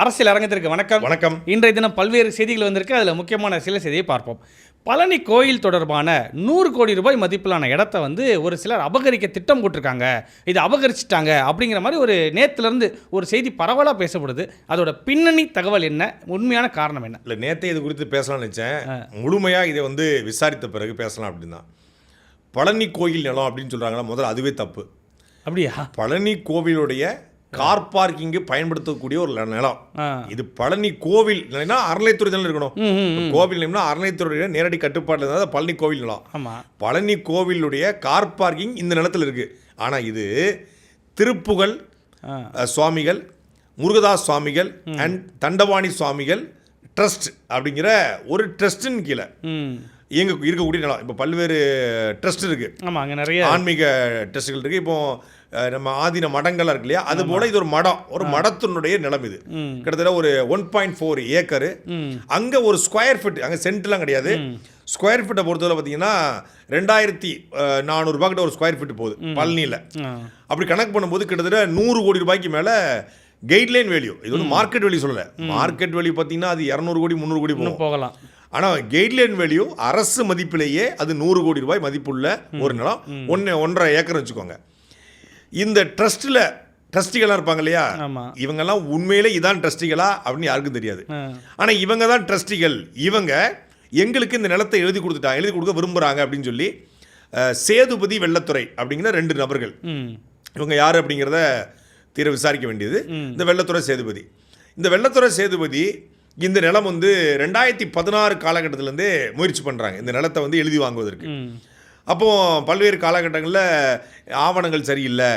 அரசியல் அரங்கத்திற்கு வணக்கம். வணக்கம். இன்றைய தினம் பல்வேறு செய்திகள் வந்திருக்கு. அதில் முக்கியமான சில செய்தியை பார்ப்போம். பழனி கோயில் தொடர்பான 100 கோடி ரூபாய் மதிப்பிலான இடத்த ஒரு சிலர் அபகரிக்க திட்டம் போட்டிருக்காங்க, இது அபகரிச்சிட்டாங்க அப்படிங்கிற மாதிரி ஒரு நேற்றுலேருந்து ஒரு செய்தி பரவலாக பேசப்படுது. அதோட பின்னணி தகவல் என்ன, உண்மையான காரணம் என்ன? இல்லை, நேற்றே இது குறித்து பேசலாம்னு நினச்சேன். முழுமையாக இதை விசாரித்த பிறகு பேசலாம் அப்படின்னு தான். பழனி கோயில் நிலம் அப்படின்னு சொல்கிறாங்களா, முதல்ல அதுவே தப்பு. அப்படியா? பழனி கோவிலுடைய கார் பார்க்கிங்கு பயன்படுத்தக்கூடிய ஒரு நிலம் இது. பழனி கோவில் நிலைனா அறநிலைத்துறை நிலம் இருக்கணும். கோவில் நிலம்னா அறநிலைத்துறையுடைய நேரடி கட்டுப்பாட்டில் இருந்தால் பழனி கோவில் நிலம். பழனி கோவிலுடைய கார் பார்க்கிங் இந்த நிலத்தில் இருக்கு. ஆனால் இது திருப்புகழ் சுவாமிகள், முருகதாஸ் சுவாமிகள் அண்ட் தண்டவாணி சுவாமிகள் ட்ரஸ்ட் அப்படிங்கிற ஒரு ட்ரஸ்டின் கீழே இருக்கக்கூடிய நிலம். இப்போ பல்வேறு ட்ரஸ்ட் இருக்கு. ஆமாம், அங்கே நிறைய ஆன்மீக ட்ரஸ்ட்டுகள் இருக்கு. இப்போ நம்ம ஆதீன மடங்கள்லாம் இருக்கு இல்லையா, அது போல இது ஒரு மடம், ஒரு மடத்தினுடைய நிலம். இது கிட்டத்தட்ட ஒரு 1.4 ஏக்கரு. அங்கே ஒரு ஸ்கொயர் ஃபீட், அங்கே சென்ட்லாம் கிடையாது, ஸ்கொயர் ஃபீட்டை பொறுத்தவரை பார்த்தீங்கன்னா 2400 ரூபாய் கிட்ட ஒரு ஸ்கொயர் ஃபீட் போகுது பழனியில். அப்படி கணக்கு பண்ணும்போது கிட்டத்தட்ட 100 கோடி ரூபாய்க்கு மேலே கைட்லைன் வேல்யூ. இது மார்க்கெட் வேல்யூ சொல்லலை. மார்க்கெட் வேல்யூ பார்த்தீங்கன்னா அது 200 கோடி 300 கோடி போகலாம். ஆனால் கைட்லைன் வேல்யூ அரசு மதிப்பிலேயே அது 100 கோடி ரூபாய் மதிப்புள்ள ஒரு நிலம். 1.5 ஏக்கர் வச்சுக்கோங்க. இந்த ட்ரஸ்ட்டில் ட்ரஸ்டிகளாக இருப்பாங்க இல்லையா, இவங்கெல்லாம் உண்மையிலே இதான் ட்ரஸ்டிகளா அப்படின்னு யாருக்கும் தெரியாது. ஆனால் இவங்க தான் ட்ரஸ்டிகள். இவங்க எங்களுக்கு இந்த நிலத்தை எழுதி கொடுக்க விரும்புகிறாங்க அப்படின்னு சொல்லி சேதுபதி வெள்ளத்துறை அப்படிங்கிற 2 நபர்கள். இவங்க யார் அப்படிங்கிறத தீர விசாரிக்க வேண்டியது. இந்த வெள்ளத்துறை சேதுபதி, இந்த வெள்ளத்துறை சேதுபதி இந்த நிலம் 2016 காலகட்டத்திலேருந்தே முயற்சி பண்ணுறாங்க இந்த நிலத்தை எழுதி வாங்குவதற்கு. அப்போது பல்வேறு காலகட்டங்களில் ஆவணங்கள் சரியில்லை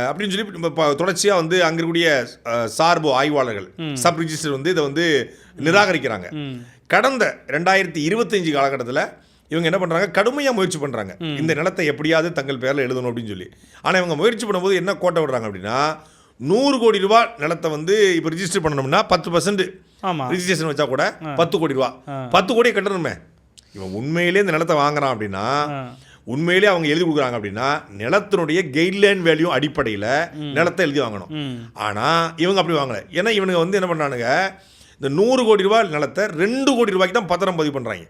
அப்படின்னு சொல்லி தொடர்ச்சியாக அங்கே இருக்கக்கூடிய சார்பு ஆய்வாளர்கள் சப் ரிஜிஸ்டர் இதை நிராகரிக்கிறாங்க. கடந்த 2025 காலகட்டத்தில் இவங்க என்ன பண்ணுறாங்க, கடுமையாக முயற்சி பண்ணுறாங்க இந்த நிலத்தை எப்படியாவது தங்கள் பேரில் எழுதணும் அப்படின்னு சொல்லி. ஆனால் இவங்க முயற்சி பண்ணும்போது என்ன கோட்டை விடுறாங்க அப்படின்னா, 100 கோடி ரூபா நிலத்தை இப்போ ரிஜிஸ்டர் பண்ணணும்னா 10% ரிஜிஸ்ட்ரேஷன் வச்சா கூட 10 கோடி ரூபா, 10 கோடியை கட்டணுமே. இவன் உண்மையிலே இந்த நிலத்தை வாங்குறான் அப்படின்னா, உண்மையிலே அவங்க எழுதி கொடுக்குறாங்க அப்படின்னா நிலத்தினுடைய கைட்லைன் வேல்யூ அடிப்படையில் நிலத்தை எழுதி வாங்கணும். ஆனால் இவங்க அப்படி வாங்கலை. ஏன்னா இவனுங்க என்ன பண்ணுறானுங்க, இந்த 100 கோடி ரூபாய் நிலத்தை 2 கோடி ரூபாய்க்கு தான் பத்திரம் பதிவு பண்ணுறாங்க.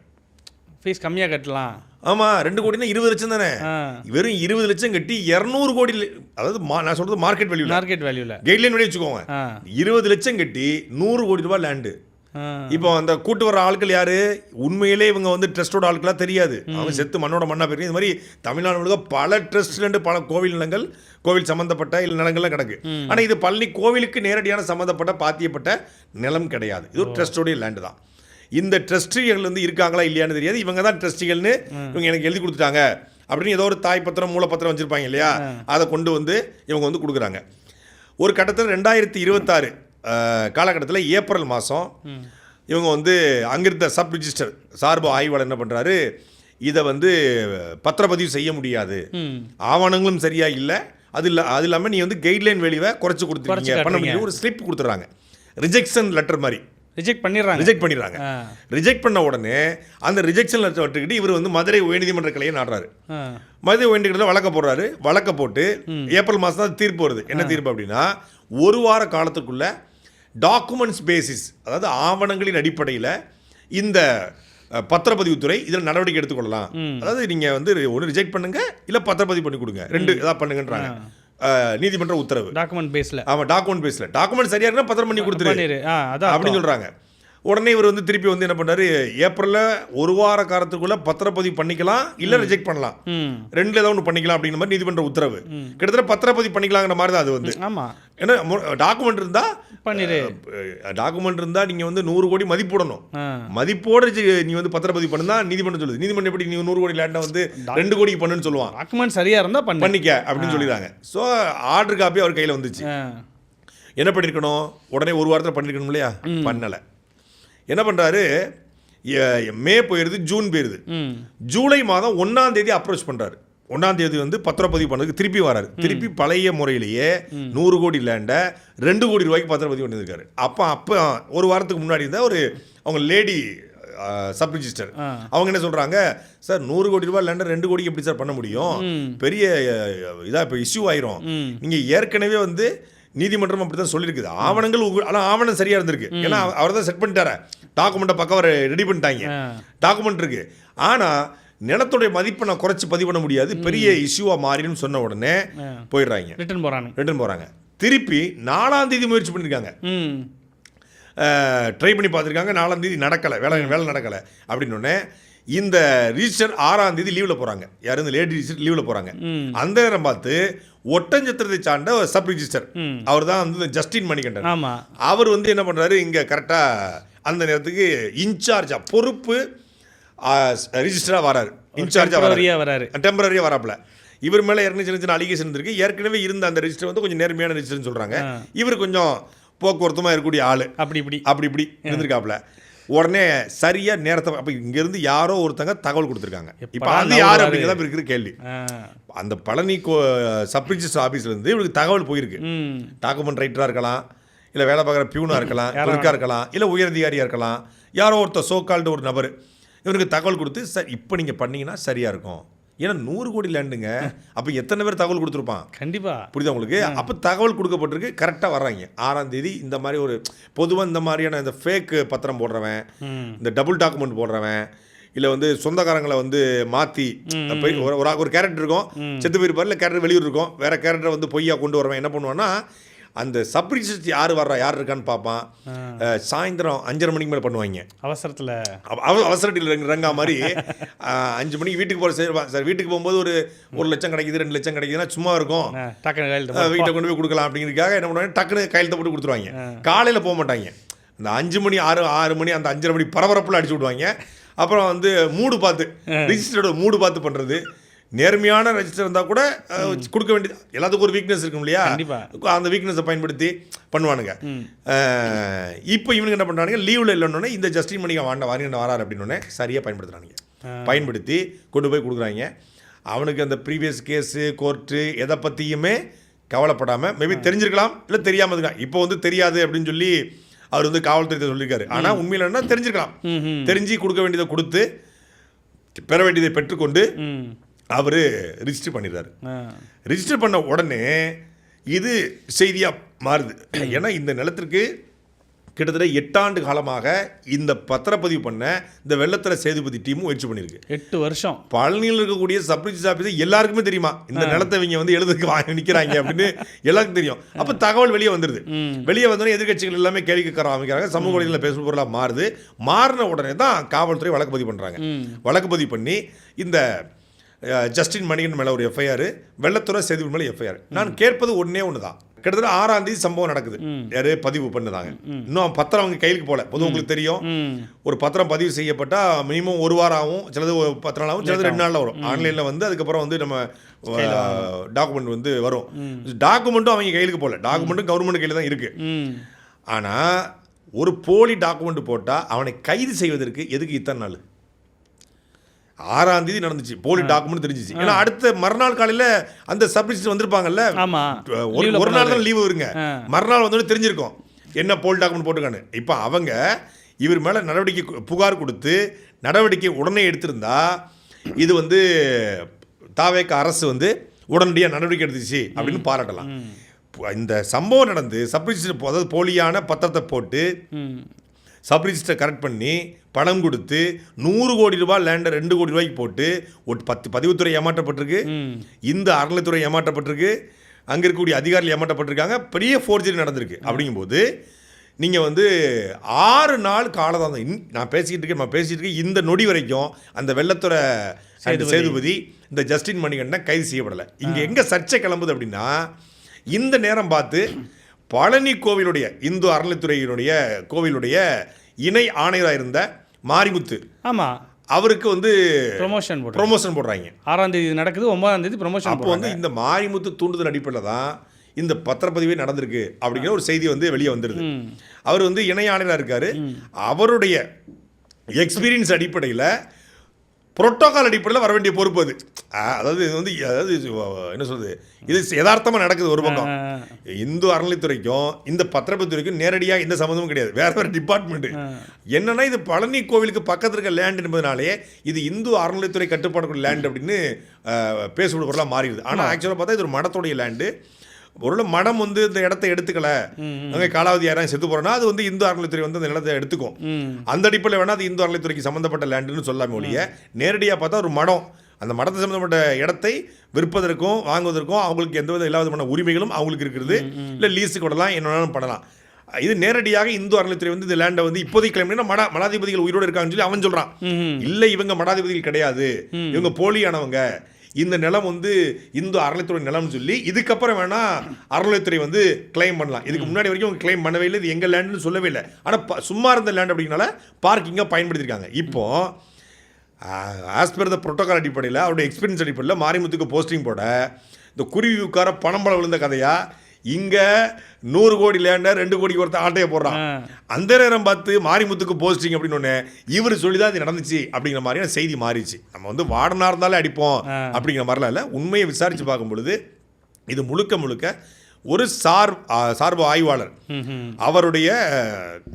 ஃபீஸ் கம்மியாக கட்டலாம். ஆமாம், 2 கோடினா 20 லட்சம் தானே. வெறும் 20 லட்சம் கட்டி 200 கோடி, அதாவது நான் சொல்கிறது மார்க்கெட் வேல்யூவில் கைட்லைன் வேல்யூ வச்சுக்கோங்க. 20 லட்சம் கட்டி 100 கோடி ரூபாய் லேண்டு. இப்போ அந்த கூட்டு வர ஆட்கள் யாரு, உண்மையிலே இவங்க ட்ரஸ்டோட ஆட்களாக தெரியாது. அவங்க செத்து மண்ணோட மண்ணா போயிருக்கு. இது மாதிரி தமிழ்நாடு முழுக்க பல ட்ரஸ்ட் பல கோவில் நிலங்கள், கோவில் சம்மந்தப்பட்ட நிலங்கள்லாம் கிடக்கு. ஆனால் இது பழனி கோவிலுக்கு நேரடியான சம்மந்தப்பட்ட பாத்தியப்பட்ட நிலம் கிடையாது. இது ஒரு ட்ரஸ்டோடைய லேண்டு தான். இந்த ட்ரஸ்டிகள் இருக்காங்களா இல்லையான்னு தெரியாது. இவங்க தான் ட்ரஸ்டிகள்னு இவங்க எனக்கு எழுதி கொடுத்துட்டாங்க அப்படின்னு ஏதோ ஒரு தாய் பத்திரம் மூலப்பத்திரம் வச்சுருப்பாங்க இல்லையா, அதை கொண்டு இவங்க கொடுக்குறாங்க. ஒரு கட்டத்தில் 2026 காலகட்டத்தில் ஏப்ரல் மாதம் இவங்க அங்கிருந்த சப் ரிஜிஸ்டர் சார்பு ஆய்வாளர் என்ன பண்ணுறாரு, இதை பத்திரப்பதிவு செய்ய முடியாது, ஆவணங்களும் சரியா இல்லை, அது இல்லாமல் நீ கைட்லைன் வேல்யூவை குறைச்சி கொடுத்துருக்கீங்க, பண்ண முடியும், ஒரு ஸ்லிப் கொடுத்துட்றாங்க. ரிஜெக்ஷன் லெட்டர் மாதிரி ரிஜெக்ட் பண்ணிடுறாங்க. ரிஜெக்ட் பண்ண உடனே அந்த ரிஜெக்ஷன் லெட்டர் விட்டுக்கிட்டு இவர் மதுரை உயர்நீதிமன்ற கிளையை நாடுறாரு. மதுரை உயர்நீதிமன்றத்தில் வழக்க போடுறாரு. வழக்க போட்டு ஏப்ரல் மாதம் தான் தீர்ப்பு வருது. என்ன தீர்ப்பு அப்படின்னா, 1 வார காலத்துக்குள்ள டாக்குமெண்ட்ஸ் பேசிஸ், அதாவது ஆவணங்களின் அடிப்படையில் இந்த பத்திரப்பதிவுத்துறை இதில் நடவடிக்கை எடுத்துக்கொள்ளலாம். அதாவது நீங்கள் ஒன்று ரிஜெக்ட் பண்ணுங்க, இல்லை பத்திரப்பதிவு பண்ணி கொடுங்க, 2 இதாக பண்ணுங்கன்றாங்க நீதிமன்ற உத்தரவு. டாக்குமெண்ட் பேஸ்ல. ஆமாம், டாக்குமெண்ட் சரியா இருந்தால் பத்திரம் பண்ணி கொடுத்துரு அப்படின்னு சொல்கிறாங்க. உடனே இவர் திருப்பி என்ன பண்ணாரு, ஏப்ரலில் 1 வார காலத்துக்குள்ள பத்திரப்பதிவு பண்ணிக்கலாம், இல்லை ரிஜெக்ட் பண்ணலாம், 2 ஏதாவது ஒன்று பண்ணிக்கலாம் அப்படிங்கிற மாதிரி நீதிமன்ற உத்தரவு. கிட்டத்தட்ட பத்திரப்பதிவு பண்ணிக்கலாங்கிற மாதிரி தான் அது ஆமாம். ஏன்னா டாக்குமெண்ட் இருந்தால் பண்ணிடு, டாக்குமெண்ட் இருந்தால் நீங்கள் 100 கோடி மதிப்போடணும், மதிப்போடு நீ பத்திரப்பதிவு பண்ணுனா நீதிமன்றம் சொல்லுது. நீதிமன்றம் எப்படி நீ 100 கோடி லேண்டை 2 கோடிக்கு பண்ணுன்னு சொல்லுவான். டாக்குமெண்ட் சரியா இருந்தால் பண்ணிக்க அப்படின்னு சொல்லிடுறாங்க. ஸோ ஆர்டர் காப்பி அவர் கையில் வந்துச்சு. என்ன பண்ணியிருக்கணும், உடனே 1 வாரத்தில் பண்ணியிருக்கணும் இல்லையா, பண்ணலை. என்ன பண்ணுறாரு, மே போயிடுது, ஜூன் போயிடுது. ஜூலை மாதம் 1ஆம் தேதி அப்ரோச் பண்ணுறாரு. 1ஆம் தேதி பத்திரப்பதிவு பண்ணதுக்கு திருப்பி வராரு. திருப்பி பழைய முறையிலேயே 100 கோடி லேண்டை 2 கோடி ரூபாய்க்கு பத்திரப்பதிவு பண்ணியிருக்காரு. அப்போ 1 வாரத்துக்கு முன்னாடி இருந்தால் அவங்க லேடி சப் ரிஜிஸ்டர் அவங்க என்ன சொல்கிறாங்க, சார் 100 கோடி ரூபாய் லேண்டை 2 கோடிக்கு எப்படி சார் பண்ண முடியும், பெரிய இதாக இப்போ இஷ்யூ ஆயிரும், நீங்கள் ஏற்கனவே நீதிமன்றம் அப்படி தான் சொல்லியிருக்குது. ஆவணங்கள் ஆனால் ஆவணம் சரியாக இருந்திருக்கு. ஏன்னா அவர் தான் செட் பண்ணிட்டார, டாக்குமெண்ட்டை பக்கம் அவர் ரெடி பண்ணிட்டாங்க, டாக்குமெண்ட் இருக்கு. ஆனால் நிலத்துடைய மதிப்பை நான் குறைச்சி பதிவு பண்ண முடியாது, பெரிய இஷ்யூவாக மாறின்னு சொன்ன உடனே போயிடுறாங்க, ரிட்டர்ன் போகிறாங்க. திருப்பி 4ஆம் தேதி முயற்சி பண்ணியிருக்காங்க, ட்ரை பண்ணி பார்த்துருக்காங்க. 4ஆம் தேதி நடக்கலை, வேலை நடக்கலை. அப்படின்னோடனே இந்த ரிஜிஸ்டர் 6ஆம் தேதி லீவில் போகிறாங்க. யாரும் இந்த லேடி ரிஜிஸ்டர் லீவில் போகிறாங்க. அந்த நேரம் பார்த்து ஒட்டஞ்சத்திரத்தை சார்ந்த ஒரு சப் ரிஜிஸ்டர், அவர் தான் வந்து ஜஸ்டின் மணிகண்டன், அவர் வந்து என்ன பண்ணுறாரு, இங்கே கரெக்டாக அந்த நேரத்துக்கு இன்சார்ஜாக பொறுப்பு ரிஜிஸ்டராக வராரு, இன்சார்ஜாக வராரு, டெம்பரரியாக வராப்புல. இவர் மேலே ஏற்கனவே சின்ன சின்ன அலிகேஷன் இருக்குது. ஏற்கனவே இருந்த அந்த ரிஜிஸ்டர் வந்து கொஞ்சம் நேர்மையான ரிஜிஸ்டர்னு சொல்கிறாங்க. இவர் கொஞ்சம் போக்குவரத்துமா இருக்கக்கூடிய ஆள், அப்படி இப்படி இருந்திருக்காப்புல. உடனே சரியாக நேரத்தை அப்போ இங்கேருந்து யாரோ ஒருத்தங்க தகவல் கொடுத்துருக்காங்க. இப்போ அது யார் அப்படிங்கிறத இருக்கிற கேள்வி. அந்த பழனி சப் ரிஜிஸ்டர் ஆஃபீஸ்லேருந்து இவருக்கு தகவல் போயிருக்கு. டாக்குமெண்ட் ரைட்டராக இருக்கலாம், இல்லை வேலை பார்க்குற பியூனாக இருக்கலாம், கிளர்க்காக இருக்கலாம், இல்லை உயரதிகாரியாக இருக்கலாம், யாரோ ஒருத்தர் சோக்கால்டு ஒரு நபர் இவருக்கு தகவல் கொடுத்து சார் இப்போ நீங்கள் பண்ணிங்கன்னா சரியாக இருக்கும். ஏன்னா 100 கோடி லேண்டுங்க, அப்போ எத்தனை பேர் தகவல் கொடுத்துருப்பான்? கண்டிப்பாக புரியுதா உங்களுக்கு? அப்போ தகவல் கொடுக்கப்பட்டிருக்கு, கரெக்டாக வர்றாங்க. 6ஆம் தேதி இந்த மாதிரி ஒரு பொதுவாக இந்த மாதிரியான இந்த ஃபேக்கு பத்திரம் போடுறவன், இந்த டபுள் டாக்குமெண்ட் போடுறவன், இல்லை வந்து சொந்தக்காரங்களை வந்து மாற்றி போய் ஒரு கேரக்டர் இருக்கும், செத்து போயிருப்பார், இல்லை கேரக்டர் வெளியூர் இருக்கும், வேறு கேரக்டர் வந்து பொய்யா கொண்டு வரவன் என்ன பண்ணுவான்னா, அந்த சப் ரிஜிஸ்டர் யார் வர்றா யார் இருக்கான்னு பார்ப்பான். சாயந்தரம் 5:30 மணிக்கு மேலே பண்ணுவாங்க, அவசரத்தில் ரங்கா மாதிரி. 5 மணிக்கு வீட்டுக்கு போகிற சார், வீட்டுக்கு போகும்போது ஒரு 1 லட்சம் கிடைக்குது, 2 லட்சம் கிடைக்குதுன்னா சும்மா இருக்கும், வீட்டை கொண்டு போய் கொடுக்கலாம் அப்படிங்கிறதுக்காக என்ன பண்ணுவாங்க, டக்குனு கையெழுத்த போட்டு கொடுத்துருவாங்க. காலையில் போக மாட்டாங்க, அந்த 5 மணி 6 மணி அந்த 5:30 மணி பரபரப்பில் அடிச்சு விடுவாங்க. அப்புறம் வந்து மூடு பார்த்து ரிஜிஸ்டரோட மூடு பார்த்து பண்ணுறது. நேர்மையான ரெஜிஸ்டர் இருந்தால் கூட கொடுக்க வேண்டியது, எல்லாத்துக்கும் ஒரு வீக்னஸ் இருக்கும் இல்லையா, அந்த வீக்னஸை பயன்படுத்தி பண்ணுவானுங்க. இப்போ இவனுக்கு என்ன பண்ணுறானுங்க, லீவில் இல்லைன்னொன்னே இந்த ஜஸ்டின் மணிக்கு வாரிங்க வராரு அப்படின்னோடனே சரியாக பயன்படுத்துகிறானுங்க, பயன்படுத்தி கொண்டு போய் கொடுக்குறாங்க. அவனுக்கு அந்த ப்ரீவியஸ் கேஸு கோர்ட்டு எதை பற்றியுமே கவலைப்படாமல், மேபி தெரிஞ்சிருக்கலாம், இல்லை தெரியாமல் இருக்கான். இப்போ வந்து தெரியாது அப்படின்னு சொல்லி அவர் வந்து காவல்துறை சொல்லியிருக்காரு. ஆனால் உண்மையில் என்ன தெரிஞ்சிருக்கலாம், தெரிஞ்சு கொடுக்க வேண்டியதை கொடுத்து பெற வேண்டியதை பெற்றுக்கொண்டு அவர் ரிஜிஸ்டர் பண்ணிடுறாரு. ரிஜிஸ்டர் பண்ண உடனே இது செய்தியாக மாறுது. ஏன்னா இந்த நிலத்திற்கு கிட்டத்தட்ட 8 ஆண்டு காலமாக இந்த பத்திரப்பதிவு பண்ண இந்த வெள்ளத்தர சேதுபதி டீமும் முயற்சி பண்ணியிருக்கு. 8 வருஷம் பழனியில் இருக்கக்கூடிய சப் ரிஜிஸ்டர் ஆஃபீஸர் எல்லாருக்குமே தெரியுமா இந்த நிலத்தை இவங்க வந்து எழுதுக்கு வாங்கி நிற்கிறாங்க அப்படின்னு எல்லாருக்கும் தெரியும். அப்போ தகவல் வெளியே வந்துடுது. வெளியே வந்தோடனே எதிர்கட்சிகள் எல்லாமே கேள்வி கேட்க ஆரம்பிக்கிறாங்க. சமூக வலைதளத்தில் பேசும் பொருளாக மாறுது. மாறின உடனே தான் காவல்துறை வழக்கு பதிவு பண்ணுறாங்க. வழக்கு பதிவு பண்ணி இந்த ஜஸ்டின் மணிகண்டன் மேலே ஒரு எஃப்ஐஆர், வெள்ளத்துறை சேதுபதி மேலே எஃப்ஐஆர். நான் கேட்பது ஒன்றே ஒன்று தான். கிட்டத்தட்ட 6ஆம் தேதி சம்பவம் நடக்குது, யாரு பதிவு பண்ணுதாங்க. இன்னும் பத்திரம் அவங்க கையிலுக்கு போல. பொது உங்களுக்கு தெரியும், ஒரு பத்திரம் பதிவு செய்யப்பட்டால் மினிமம் 1 வாரம் ஆகும், சிலது 10 நாள் ஆகும், சிலது 2 நாளில் வரும். ஆன்லைனில் வந்து அதுக்கப்புறம் வந்து நம்ம டாக்குமெண்ட் வந்து வரும். டாக்குமெண்ட்டும் அவங்க கையிலுக்கு போல, டாக்குமெண்ட்டும் கவர்மெண்ட் கையில் தான் இருக்கு. ஆனால் ஒரு போலி டாக்குமெண்ட் போட்டால் அவனை கைது செய்வதற்கு எதுக்கு இத்தனை நாள்? 6ஆம் தேதி நடந்துச்சு, போலி டாக்குமெண்ட் தெரிஞ்சிச்சு. ஏன்னா அடுத்த மறுநாள் காலையில் அந்த சப் ரிஜிஸ்டர் வந்திருப்பாங்கல்ல, ஒரு நாள் தான் லீவு வருங்க, மறுநாள் வந்தோடனே தெரிஞ்சிருக்கும் என்ன போலி டாக்குமெண்ட் போட்டுருக்கான்னு. இப்போ அவங்க இவர் மேலே நடவடிக்கை புகார் கொடுத்து நடவடிக்கை உடனே எடுத்திருந்தா இது வந்து தாவேக அரசு வந்து உடனடியாக நடவடிக்கை எடுத்துச்சு அப்படின்னு பாராட்டலாம். இந்த சம்பவம் நடந்து சப் ரிஜிஸ்டர், அதாவது போலியான பத்திரத்தை போட்டு சப் ரிஜிஸ்டர் கரெக்ட் பண்ணி பணம் கொடுத்து 100 கோடி ரூபாய் லேண்டை 2 கோடி ரூபாய்க்கு போட்டு ஒரு 10 பதிவுத்துறை ஏமாற்றப்பட்டிருக்கு, இந்த அறநிலைத்துறை ஏமாற்றப்பட்டிருக்கு, அங்கே இருக்கக்கூடிய அதிகாரிகள் ஏமாற்றப்பட்டிருக்காங்க, பெரிய ஃபோர்ஜரி நடந்திருக்கு. அப்படிங்கும்போது நீங்கள் வந்து 6 நாள் காலதாமதம், நான் பேசிக்கிட்டு இருக்கேன் இந்த நொடி வரைக்கும் அந்த வெள்ளத்துறை சேதுபதி இந்த ஜஸ்டின் மணிகண்டனை கைது செய்யப்படலை. இங்கே எங்கே சர்ச்சை கிளம்புது அப்படின்னா, இந்த நேரம் பார்த்து பழனி கோவிலுடைய இந்து அறநிலைத்துறையினுடைய கோவிலுடைய இணை ஆணையராக இருந்த மாரிமுத்து, ஆமாம், அவருக்கு வந்து ப்ரொமோஷன் போடுறாங்க. 6ஆம் தேதி நடக்குது, 9ஆம் தேதி ப்ரொமோஷன். அப்போ வந்து இந்த மாரிமுத்து தூண்டுதல் அடிப்படையில் தான் இந்த பத்திரப்பதிவே நடந்திருக்கு அப்படிங்கிற ஒரு செய்தி வந்து வெளியே வந்துடுது. அவர் வந்து இணை ஆணையராக இருக்கார். அவருடைய எக்ஸ்பீரியன்ஸ் அடிப்படையில், புரோட்டோகால் அடிப்படையில் வர வேண்டிய பொறுப்பு அது. அதாவது இது வந்து என்ன சொல்றது, இது யதார்த்தமாக நடக்குது. ஒரு பக்கம் இந்து அறநிலைத்துறைக்கும் இந்த பத்திரப்பதிவுத்துறைக்கும் நேரடியாக எந்த சம்மந்தமும் கிடையாது, வேறு டிபார்ட்மெண்ட்டு. என்னன்னா இது பழனி கோவிலுக்கு பக்கத்தில் இருக்க லேண்ட் என்பதனாலே இது இந்து அறநிலைத்துறை கட்டுப்பாடுக்குள்ள லேண்ட் அப்படின்னு பேசக்கூடிய பொருளாக மாறிடுது. ஆனால் ஆக்சுவலாக பார்த்தா இது ஒரு மடத்துடைய லேண்டு. ஒரு மடம் வந்து இந்த இடத்த எடுத்துக்கல, அங்கே காலாவதி யாரும் செத்து போறோம்னா அது வந்து இந்து அறநிலைத்துறை வந்து அந்த நிலத்தை எடுத்துக்கும். அந்த அடிப்படையில் வேணா அது இந்து அறநிலைத்துறைக்கு சம்பந்தப்பட்ட லேண்டுன்னு சொல்லாம ஒழிய, நேரடியாக பார்த்தா ஒரு மடம், அந்த மடத்தை சம்பந்தப்பட்ட இடத்தை விற்பதற்கும் வாங்குவதற்கும் அவங்களுக்கு எந்த வித எல்லா விதமான உரிமைகளும் அவங்களுக்கு இருக்கிறது. இல்லை லீஸுக்கு விடலாம், என்ன வேணாலும் பண்ணலாம். இது நேரடியாக இந்து அறநிலைத்துறை வந்து இந்த லேண்டை வந்து இப்போதைக்கு கிளைம் பண்ணி மடாதிபதிகள் உயிரோடு இருக்காங்கன்னு சொல்லி அவன் சொல்றான். இல்லை, இவங்க மடாதிபதிகள் கிடையாது, இவங்க போலியானவங்க, இந்த நிலம் வந்து இந்து அறநிலைத்துறை நிலம்னு சொல்லி இதுக்கப்புறம் வேணா அறநிலைத்துறை வந்து கிளைம் பண்ணலாம். இதுக்கு முன்னாடி வரைக்கும் அவங்க கிளைம் பண்ணவே இல்லை, இது எங்க லேண்டுன்னு சொல்லவே இல்லை. ஆனால் சும்மா இருந்த லேண்ட் அப்படிங்கனால பார்க்கிங்காக பயன்படுத்தியிருக்காங்க. இப்போ ஆஸ் பர் த புரோட்டோகால் அடிப்படையில் அவருடைய எக்ஸ்பீரியன்ஸ் அடிப்படையில் மாரிமுத்துக்கு போஸ்டிங் போட இந்த குருவி உட்கார பணம்பளம் விழுந்த கதையா இங்கே 100 கோடி லேண்டை 2 கோடிக்கு ஒருத்தர் ஆட்டையை போடுறான். அந்த நேரம் பார்த்து மாரிமுத்துக்கு போஸ்டிங் அப்படின்னு ஒன்று இவர் சொல்லி தான் இது நடந்துச்சு அப்படிங்கிற மாதிரியான செய்தி மாறிச்சு. நம்ம வந்து வார்டனாக இருந்தாலே அடிப்போம் அப்படிங்கிற மாதிரிலாம் இல்லை. உண்மையை விசாரித்து பார்க்கும் பொழுது இது முழுக்க முழுக்க ஒரு சார்பு ஆய்வாளர் அவருடைய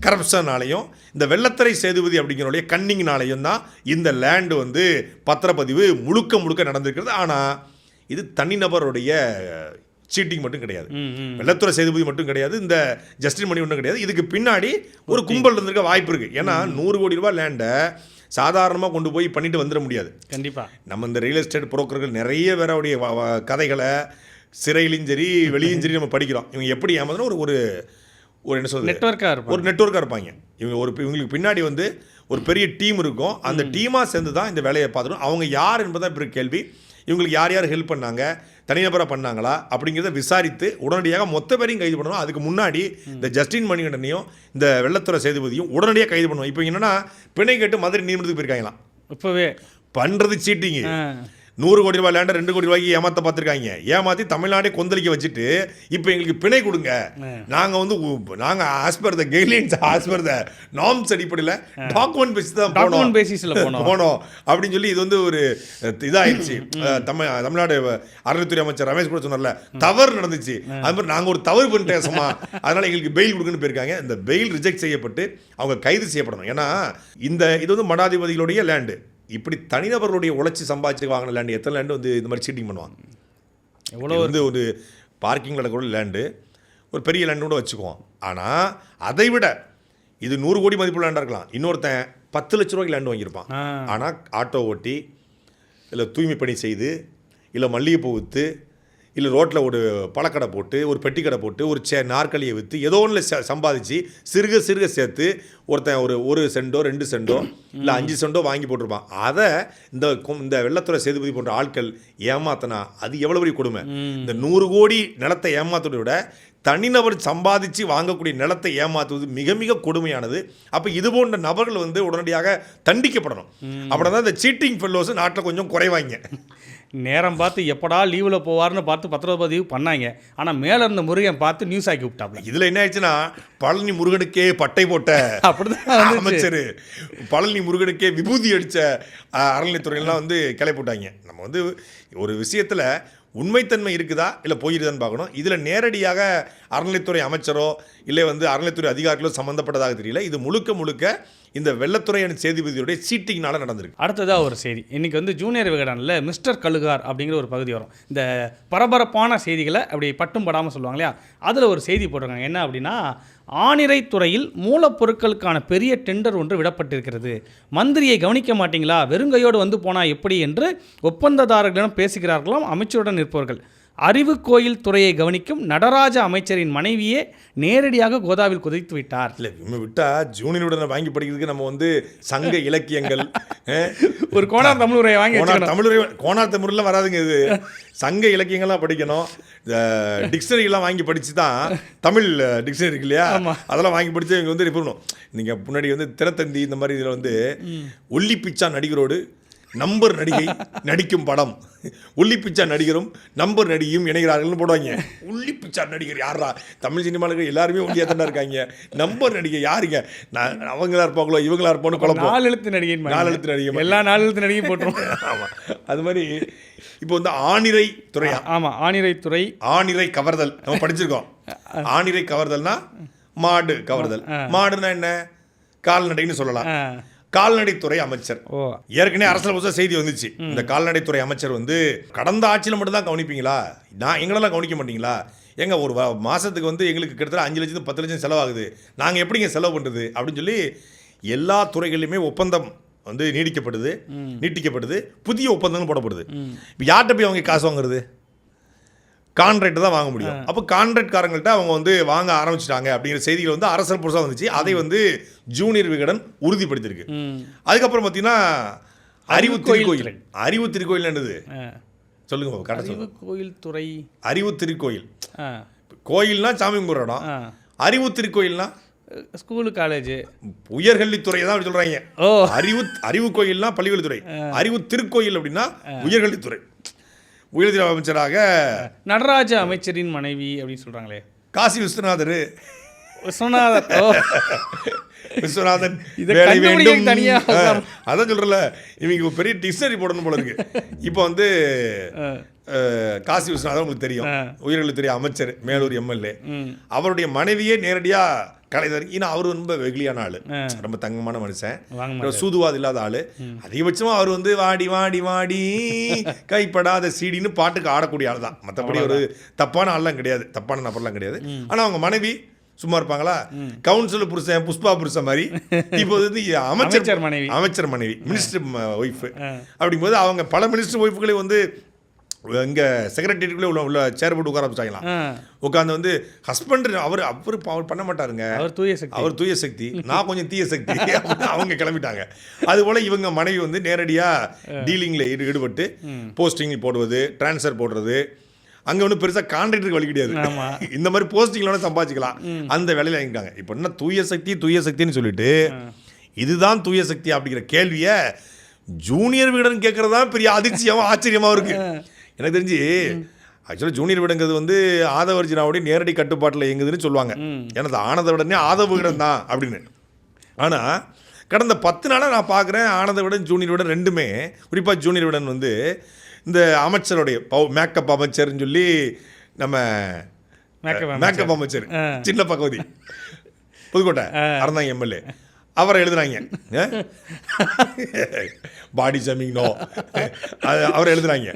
கரப்ஷனாலையும் இந்த வெள்ளத்தரை சேதுபதி அப்படிங்கிறோடைய கன்னிங்னாலையும் தான் இந்த லேண்டு வந்து பத்திரப்பதிவு முழுக்க முழுக்க நடந்திருக்கிறது. ஆனால் இது தனிநபருடைய சீட்டிங் மட்டும் கிடையாது, வெள்ளத்துறை சேதுபதி மட்டும் கிடையாது, இந்த ஜஸ்டின் மணி ஒன்றும் கிடையாது. இதுக்கு பின்னாடி ஒரு கும்பல் இருந்திருக்க வாய்ப்பு இருக்குது. ஏன்னா 100 கோடி ரூபாய் லேண்டை சாதாரணமாக கொண்டு போய் பண்ணிட்டு வந்துட முடியாது. கண்டிப்பாக நம்ம இந்த ரியல் எஸ்டேட் புரோக்கர்கள் நிறைய பேருடைய கதைகளை சிறையிலும் சரி வெளியும் சரி நம்ம படிக்கிறோம். இவங்க எப்படி ஏமாந்தனா ஒரு என்ன சொல்றது, ஒரு நெட்வொர்க்காக இருப்பாங்க. இவங்களுக்கு பின்னாடி வந்து ஒரு பெரிய டீம் இருக்கும். அந்த டீமாக சேர்ந்து தான் இந்த வேலையை பார்த்துடும். அவங்க யார் என்பதான் இப்போ கேள்வி. இவங்களுக்கு யார் யார் ஹெல்ப் பண்ணாங்க, தனிநபராக பண்ணாங்களா அப்படிங்கிறத விசாரித்து உடனடியாக மொத்த பேரையும் கைது பண்ணணும். அதுக்கு முன்னாடி இந்த ஜஸ்டின் மணிகண்டனையும் இந்த வெள்ளத்துறை சேதுபதியும் உடனடியாக கைது பண்ணுவோம். இப்போ என்னன்னா பிணை கேட்டு மதுரை நீதிமன்றத்துக்கு போயிருக்காங்களாம். இப்போவே பண்ணுறது சீட்டிங்கு. 100 கோடி ரூபாய் லேண்டை 2 கோடி ரூபாய்க்கு ஏமாற்ற பார்த்துருக்காங்க. ஏமாற்றி தமிழ்நாடே கொந்தளிக்க வச்சுட்டு இப்போ எங்களுக்கு பிணை கொடுங்க, நாங்கள் as per the guidelines as per the norms அடிப்படையில் டாக்குமெண்ட் பேசிஸ் தான் போனோம் அப்படின்னு சொல்லி இது வந்து ஒரு இதாகிடுச்சு. தமிழ்நாடு அறநிலைத்துறை அமைச்சர் ரமேஷ் கூட சொன்னார்ல, தவறு நடந்துச்சு, அது மாதிரி நாங்கள் ஒரு தவறு பண்ணிட்டேன், அதனால் எங்களுக்கு பெயில் கொடுக்குன்னு போயிருக்காங்க. இந்த பெயில் ரிஜெக்ட் செய்யப்பட்டு அவங்க கைது செய்யப்படணும். ஏன்னா இது வந்து மடாதிபதிகளுடைய லேண்டு. இப்படி தனிநபர்களுடைய உழைச்சி சம்பாதிச்சு வாங்கின லேண்டு எத்தனை லேண்டு வந்து இந்த மாதிரி சீட்டிங் பண்ணுவாங்க. எவ்வளோ வந்து ஒரு பார்க்கிங் கூட லேண்டு, ஒரு பெரிய லேண்டு கூட வச்சுக்குவோம். ஆனால் அதை விட இது 100 கோடி மதிப்பு லேண்டாக இருக்கலாம். இன்னொருத்தன் 10 லட்ச ரூபாய்க்கு லேண்டு வாங்கியிருப்பான். ஆனால் ஆட்டோ ஓட்டி, இல்லை தூய்மை பணி செய்து, இல்லை மல்லிகைப்பூ விற்று, இல்லை ரோட்டில் ஒரு பழக்கடை போட்டு, ஒரு பெட்டி கடை போட்டு, ஒரு நாற்காலியை விற்று ஏதோ ஒன்றில் சம்பாதிச்சு சிறுக சிறுக சேர்த்து ஒருத்தன் ஒரு சென்டோ 2 சென்டோ இல்லை 5 சென்டோ வாங்கி போட்டிருப்பான். அதை இந்த வெள்ளத்துறை சேதுபதி போன்ற ஆட்கள் ஏமாத்தினா அது எவ்வளோ பெரிய கொடுமை. இந்த 100 கோடி நிலத்தை ஏமாத்துவதை விட தனிநபர் சம்பாதிச்சு வாங்கக்கூடிய நிலத்தை ஏமாற்றுவது மிக மிக கொடுமையானது. அப்போ இது போன்ற நபர்கள் வந்து உடனடியாக தண்டிக்கப்படணும். அப்படின்னா தான் இந்த சீட்டிங் ஃபெல்லோஸ் நாட்டில் கொஞ்சம் குறைவாங்க. நேரம் பார்த்து எப்படா லீவில் போவார்னு பார்த்து பத்திரப்பதிவு பண்ணாங்க. ஆனால் மேலே இருந்த முருகன் பார்த்து நியூஸ் ஆக்கி விட்டாப்ல. இதில் என்ன ஆயிடுச்சுன்னா, பழனி முருகனுக்கே பட்டை போட்ட அப்படிதான் அமைச்சர், பழனி முருகனுக்கே விபூதி அடித்த அறநிலைத்துறையெல்லாம் வந்து கிளை போட்டாங்க. நம்ம வந்து ஒரு விஷயத்தில் உண்மைத்தன்மை இருக்குதா இல்லை போயிருதான்னு பார்க்கணும். இதில் நேரடியாக அறநிலைத்துறை அமைச்சரோ இல்லை வந்து அறநிலைத்துறை அதிகாரிகளோ சம்மந்தப்பட்டதாக தெரியல. இது முழுக்க முழுக்க இந்த வெள்ளத்துறை சேதுபதியுடைய சீட்டிங்னால நடந்திருக்கு. அடுத்ததாக ஒரு செய்தி, இன்றைக்கி வந்து ஜூனியர் விகடனில் மிஸ்டர் கழுகார் அப்படிங்கிற ஒரு பகுதி வரும். இந்த பரபரப்பான செய்திகளை அப்படி பட்டும் படாமல் சொல்லுவாங்க இல்லையா, அதில் ஒரு செய்தி போட்டிருக்காங்க. என்ன அப்படின்னா, ஆணிரைத்துறையில் மூலப்பொருட்களுக்கான பெரிய டெண்டர் ஒன்று விடப்பட்டிருக்கிறது. மந்திரியை கவனிக்க மாட்டீங்களா, வெறுங்கையோடு வந்து போனால் எப்படி என்று ஒப்பந்ததாரர்களிடம் பேசுகிறார்களாம் அமைச்சருடன் இருப்பவர்கள். அறிவு கோயில் துறையை கவனிக்கும் நடராஜ அமைச்சரின் மனைவியே நேரடியாக கோதாவில் குதித்து விட்டார். இல்லை இவங்க விட்டால் ஜூனியருடனை வாங்கி படிக்கிறதுக்கு நம்ம வந்து சங்க இலக்கியங்கள் ஒரு கோனார் தமிழ் உரையை வாங்கி கோனார் தமிழ்லாம் வராதுங்க. இது சங்க இலக்கியங்கள்லாம் படிக்கணும். டிக்ஷனரிலாம் வாங்கி படித்து தான், தமிழ் டிக்ஷனரி இருக்கு இல்லையா, அதெல்லாம் வாங்கி படித்து இவங்க வந்து பண்ணணும். நீங்கள் முன்னாடி வந்து தினத்தந்தி இந்த மாதிரி இதில் வந்து ஒல்லி பிச்சா நடிகரோடு நம்பர் நடிகை நடிக்கும் படம், உள்ளி பிச்சா நடிகரும் நம்பர் நடிகையும் இணைகிறார்கள்னு போடுவாங்க. உள்ளி பிச்சா நடிகர் யாரா? தமிழ் சினிமாவில் எல்லாருமே ஒல்லியாக தானே இருக்காங்க. நம்பர் நடிகை யாருங்க? அவங்களா இருப்பாங்களோ இவங்களா இருப்போம்னு குழப்பம். 4 எழுத்து நடிகை, 4 எழுத்து நடிகை, எல்லா 4 எழுத்து நடிகையும் போட்டுரும். ஆமாம், அது மாதிரி இப்போ வந்து ஆணிரை துறையா? ஆமாம், ஆணிரை துறை. ஆணிரை கவர்தல் நம்ம படிச்சிருக்கோம். ஆணிரை கவர்தல்னா மாடு கவர்தல். மாடுனா என்ன? கால்நடைன்னு சொல்லலாம். கால்நடைத்துறை அமைச்சர் ஏற்கனவே அரசியல் புதுசாக செய்தி வந்துச்சு. இந்த கால்நடைத்துறை அமைச்சர் வந்து கடந்த ஆட்சியில் மட்டும் தான் கவனிப்பீங்களா, எங்களெல்லாம் கவனிக்க மாட்டீங்களா, எங்க ஒரு மாதத்துக்கு வந்து எங்களுக்கு கிட்டத்தட்ட 5 லட்சம் 10 லட்சம் செலவாகுது, நாங்கள் எப்படிங்க செலவு பண்ணுறது அப்படின்னு சொல்லி எல்லா துறைகளிலுமே ஒப்பந்தம் வந்து நீட்டிக்கப்படுது, புதிய ஒப்பந்தங்கள் போடப்படுது. இப்போ யார்கிட்ட போய் அவங்க காசு வாங்குறது? கான்ட்ராக்ட் தான் வாங்க முடியும். அப்போ கான்ட்ராக்ட்காரங்கள்ட்ட அவங்க வந்து வாங்க ஆரம்பிச்சிட்டாங்க அப்படிங்கிற செய்திகள் வந்து அரசல் புதுசாக வந்துச்சு. அதை வந்து ஜூனியர் விகடன் உறுதிப்படுத்தியிருக்கு. அதுக்கப்புறம் பார்த்தீங்கன்னா அறிவு திருக்கோயில் என்னது சொல்லுங்க கரெக்டாக. கோயில் துறை அறிவு திருக்கோயில். கோயில்னா சாமி கும்பிட்ற இடம். அறிவு திருக்கோயில்னா ஸ்கூலு காலேஜ் உயர்கல்வித்துறை தான் அப்படி சொல்றாங்க. அறிவு கோயில்னா பள்ளிக்கல்வித்துறை, அறிவு திருக்கோயில் அப்படின்னா உயர்கல்வித்துறை. உயர்கல்வி அமைச்சராக நடராஜ அமைச்சரின் மனைவி அப்படின்னு சொல்றாங்களே காசி விஸ்வநாதன் வேலை வேண்டும் அதான் சொல்றல, இவங்க பெரிய டிக்ஷனரி போடணும் போல இருக்கு. இப்போ வந்து காசி விஸ்வநாதன் உங்களுக்கு தெரியும், உயர்கல்வித்துறை அமைச்சர், மேலூர் எம்எல்ஏ. அவருடைய மனைவியே நேரடியா கலைஞர். ஏன்னா அவர் ரொம்ப வெகுளியான ஆளு, ரொம்ப தங்கமான மனுஷன், சூதுவாது இல்லாத ஆளு. அதிகபட்சமா அவர் வந்து வாடி வாடி வாடி கைப்படாத சீடின்னு பாட்டுக்கு ஆடக்கூடிய ஆள் தான். மற்றபடி ஒரு தப்பான ஆள்லாம் கிடையாது, தப்பான நபர்லாம் கிடையாது. ஆனா அவங்க மனைவி சும்மா இருப்பாங்களா? கவுன்சிலர் புருஷன் புஷ்பா புருஷன் மாதிரி இப்போ வந்து அமைச்சர் மனைவி மினிஸ்டர் ஒய்ஃப். அப்படிங்கும்போது அவங்க பல மினிஸ்டர் ஒய்ஃபுகளே வந்து இங்கே செக்ரட்டரியேட்டுக்குள்ளே உள்ள சேர் போட்டு உட்கார வச்சாங்களாம். உட்காந்து வந்து ஹஸ்பண்ட் அவர் பண்ண மாட்டாருங்க, அவர் தூய சக்தி, நான் கொஞ்சம் தீய சக்தி அவங்க கிளம்பிட்டாங்க. அதுபோல் இவங்க மனைவி வந்து நேரடியாக டீலிங்கில் ஈடுபட்டு போஸ்டிங் போடுவது, டிரான்ஸ்ஃபர் போடுறது, அங்கே ஒன்றும் பெருசாக கான்ட்ராக்டருக்கு வழி கிடையாது. இந்த மாதிரி போஸ்டிங்களோட சம்பாதிச்சிக்கலாம், அந்த வேலையில் வாங்கிட்டாங்க. இப்போ என்ன தூய சக்தின்னு சொல்லிட்டு இதுதான் தூய சக்தி அப்படிங்கிற கேள்வியை ஜூனியர் விகடன் கேட்கறது தான் பெரிய அதிர்ச்சியாகவும் ஆச்சரியமாகவும் இருக்கு. எனக்கு தெரிஞ்சு ஆக்சுவலாக ஜூனியர் விகடங்கிறது வந்து ஆதவர்ஜினாவுடைய நேரடி கட்டுப்பாட்டில் இயங்குதுன்னு சொல்லுவாங்க. ஏன்னா ஆனந்த விடனே ஆதவ விகடன் தான் அப்படின்னு. ஆனால் கடந்த 10 நாளாக நான் பார்க்குறேன் ஆனந்த விகடன் ஜூனியர் விகடன் ரெண்டுமே, குறிப்பாக ஜூனியர் விகடன் வந்து இந்த அமைச்சருடைய மேக்கப் அமைச்சர்னு சொல்லி நம்ம மேக்கப் அமைச்சர் சின்ன பகவதி புதுக்கோட்டை அறந்தாங்க எம்எல்ஏ, அவரை எழுதுனாங்க பாடி ஷேமிங் அவரை எழுதுனாங்க.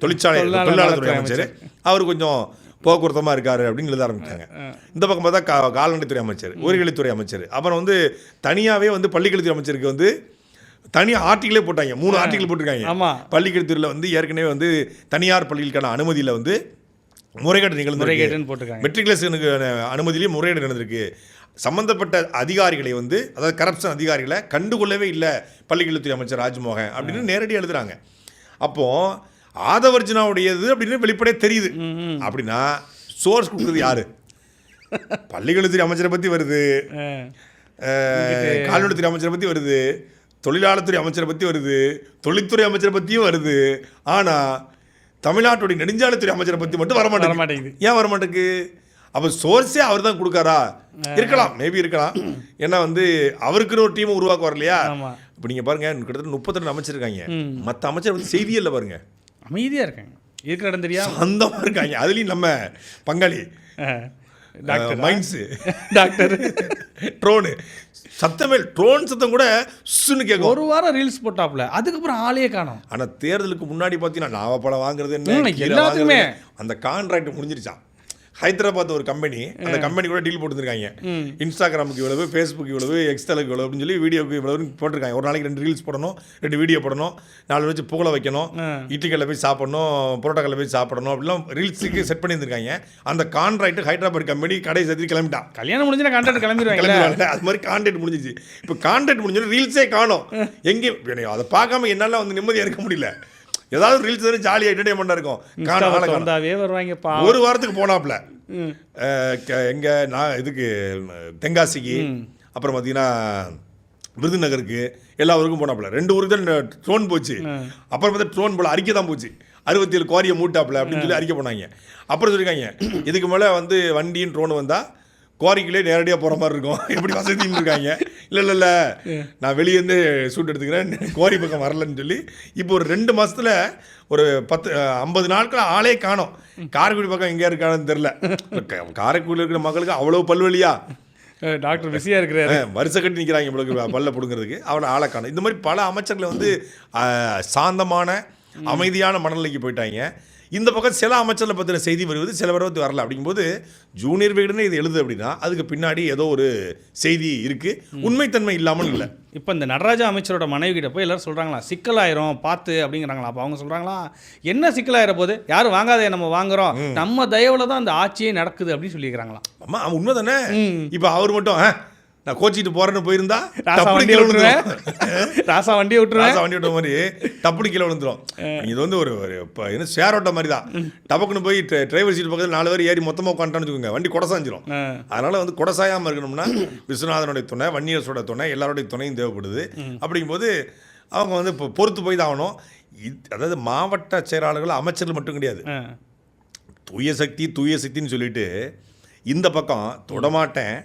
தொழிலாளர் அமைச்சர் அவர் கொஞ்சம் போக்குவரத்தமாக இருக்காரு அப்படின்னு எழுத ஆரம்பிச்சாங்க. இந்த பக்கம் பார்த்தா கால்நடைத்துறை அமைச்சர், உயிர்கல்வித்துறை அமைச்சர், அப்புறம் வந்து தனியாகவே வந்து பள்ளிக்கல்வித்துறை அமைச்சருக்கு வந்து தனியாக ஆர்டிகிளே போட்டாங்க. 3 ஆர்டிகிள் போட்டிருக்காங்க. பள்ளிக்கல்வித்துறையில் வந்து ஏற்கனவே வந்து தனியார் பள்ளிகளுக்கான அனுமதியில் வந்து முறைகேடு நிகழ்ந்து மெட்ரிகுலேஷனுக்கு அனுமதியிலேயே முறைகேடு நடந்திருக்கு. சம்பந்தப்பட்ட அதிகாரிகளை வந்து அதாவது கரப்ஷன் அதிகாரிகளை கண்டுகொள்ளவே இல்லை பள்ளிக்கல்வித்துறை அமைச்சர் ராஜ்மோகன் அப்படின்னு நேரடியாக எழுதுறாங்க. அப்போது ஆதவர்ஜினாவுடையது அப்படின்னு வெளிப்படையாக தெரியுது. அப்படின்னா சோர்ஸ் கொடுக்குறது யாரு? பள்ளிக்கல்வித்துறை அமைச்சரை பற்றி வருது, கால்நடைத்துறை அமைச்சரை பற்றி வருது, தொழிலாளர்துறை அமைச்சரை பற்றி வருது, தொழில்துறை அமைச்சரை பற்றியும் வருது. ஆனால் தமிழ்நாட்டுடைய நெடுஞ்சாலைத்துறை அமைச்சரை பற்றி மட்டும் வரமாட்டேங்குது. ஏன் வரமாட்டேங்குது? அப்போ சோர்ஸே அவர் தான் கொடுக்காரா? இருக்கலாம், மேபி இருக்கலாம். ஏன்னா வந்து அவருக்குன்னு ஒரு டீம் உருவாக்க வரலையா? இப்போ நீங்கள் பாருங்க, கிட்டத்தட்ட 32 அமைச்சர் இருக்காங்க. மற்ற அமைச்சர் வந்து செய்தியே இல்லை பாருங்க, அமைதியாக இருக்காங்க, இருக்கிற இடம் தெரியாது, சொந்தமாக இருக்காங்க. அதுலேயும் நம்ம பங்காளி மைன்ஸு டாக்டர் ட்ரோனு சத்தமே, ட்ரோன் சத்தம் கூட சுன்னு கேட்கும். ஒரு வாரம் ரீல்ஸ் போட்டாப்ல, அதுக்கப்புறம் ஆளையே காணும். ஆனால் தேர்தலுக்கு முன்னாடி பார்த்தீங்கன்னா நாவப்பழம் வாங்குறது என்ன எல்லாத்துக்குமே அந்த கான்ட்ராக்ட் முடிஞ்சிருச்சான். ஹைதராபாத் ஒரு கம்பெனி, அந்த கம்பெனி கூட டீல் போட்டுருக்காங்க. இன்ஸ்டாகிராமுக்கு இவ்வளவு, ஃபேஸ்புக் இவ்வளவு, எக்ஸ்தலுக்கு இவ்வளவு அப்படின்னு சொல்லி வீடியோக்கு இவ்வளவு போட்டிருக்காங்க. ஒரு நாளைக்கு 2 ரீல்ஸ் போடணும், 2 வீடியோ போடணும், 4 வச்சு புகழ வைக்கணும், இட்லிக்கல்ல போய் சாப்பிடணும், புரோட்டோக்கல்ல போய் சாப்பிடணும், அப்படிலாம் ரீல்ஸுக்கு செட் பண்ணியிருக்காங்க. அந்த கான்ட்ராக்ட் ஹைதராபாத் கம்பெனி கடை சேர்த்து கிளம்பிட்டான். கல்யாணம் முடிஞ்சுன்னா கான்ட்ராக்ட் கிளம்பிடுவாங்க. அது மாதிரி கான்ட்ராக்ட் முடிஞ்சிச்சு. இப்போ கான்ட்ராக்ட் முடிஞ்சோன்னா ரீல்ஸே காணும். எங்கேயும் அதை பார்க்காம என்னால் வந்து நிம்மதியாக இருக்க முடியல. ஏதாவது ரீல்ஸ் வந்து ஜாலியாக என்டர்டைன்மெண்ட்டாக இருக்கும். வருவாங்க. ஒரு வாரத்துக்கு போனாப்ல எங்கே நான் இதுக்கு தென்காசிக்கு, அப்புறம் பார்த்தீங்கன்னா விருதுநகருக்கு, எல்லா ஊருக்கும் போனாப்புல. 2 ஊருக்கு தான் ட்ரோன் போச்சு. அப்புறம் பார்த்தா ட்ரோன் போல அறிக்கை தான் போச்சு, 67 குவாரியை மூட்டாப்புல அப்படின்னு சொல்லி அறிக்கை போனாங்க. அப்புறம் சொல்லியிருக்காங்க, இதுக்கு மேலே வந்து வண்டியும் ட்ரோன் வந்தால் குவாரிக்குள்ளே நேரடியாக போகிற மாதிரி இருக்கும், எப்படி வசதின்னு இருக்காங்க. இல்லை நான் வெளியேருந்து ஷூட் எடுத்துக்கிறேன், குவாரி பக்கம் வரலன்னு சொல்லி இப்போ ஒரு 2 மாதத்தில் ஒரு 50 நாட்கள் ஆளே காணோம். காரைக்குடி பக்கம் எங்கே இருக்கான்னு தெரில. காரைக்குடியில் இருக்கிற மக்களுக்கு அவ்வளோ பல்வழியா டாக்டர் பிஸியாக இருக்கிறாரு, வருஷ கட்டி நிற்கிறாங்க இவ்வளோ பல்ல பிடுங்கிறதுக்கு, அவளை ஆளை காணும். இந்த மாதிரி பல அமைச்சர்களை வந்து சாந்தமான அமைதியான மனநிலைக்கு போயிட்டாங்க. இந்த பக்கம் சில அமைச்சர்களை பற்றின செய்தி வருவது சில வருவது வரல. அப்படிங்கும்போது ஜூனியர் விகடனே இது எழுது அப்படின்னா அதுக்கு பின்னாடி ஏதோ ஒரு செய்தி இருக்குது, உண்மைத்தன்மை இல்லாமல் இல்லை. இப்போ இந்த நடராஜா அமைச்சரோட மனைவி கிட்ட போய் எல்லாரும் சொல்கிறாங்களா சிக்கலாயிரும் பார்த்து அப்படிங்கிறாங்களா? அப்போ அவங்க சொல்கிறாங்களா என்ன சிக்கலாயிர போது, யாரும் வாங்காதே நம்ம வாங்குறோம், நம்ம தயவில் தான் அந்த ஆட்சியே நடக்குது அப்படின்னு சொல்லியிருக்கிறாங்களா? அம்மா அவன் உண்மை தானே. இப்போ அவர் மட்டும் நான் கோச்சிட்டு போறேன்னு போயிருந்தா ராசா வண்டியை விட்டுருவேன், ராசா வண்டியை விட்டுருவேன், ராசா வண்டி விட்ட மாதிரி டப்புனு கீழே விழுந்துரும். இது வந்து ஒரு என்ன ஷேர் ஓட்ட மாதிரி தான். டப்புக்குன்னு போய் டிரைவர் சீட் பக்கத்தில் 4 பேர் ஏறி மொத்தமாக உட்காந்துட்டான்னு வச்சுக்கோங்க, வண்டி கொடசாஞ்சிரும். அதனால வந்து கொடசாயாமல் இருக்கணும்னா விஸ்வநாதனுடைய துணை, வன்னியரசோட துணை, எல்லாருடைய துணையும் தேவைப்படுது. அப்படிங்கும்போது அவங்க வந்து இப்போ பொறுத்து போய் தான் ஆகணும். அதாவது மாவட்ட செயலாளர்கள் அமைச்சர்கள் மட்டும் கிடையாது, தூய சக்தின்னு சொல்லிட்டு இந்த பக்கம் தொடமாட்டேன்,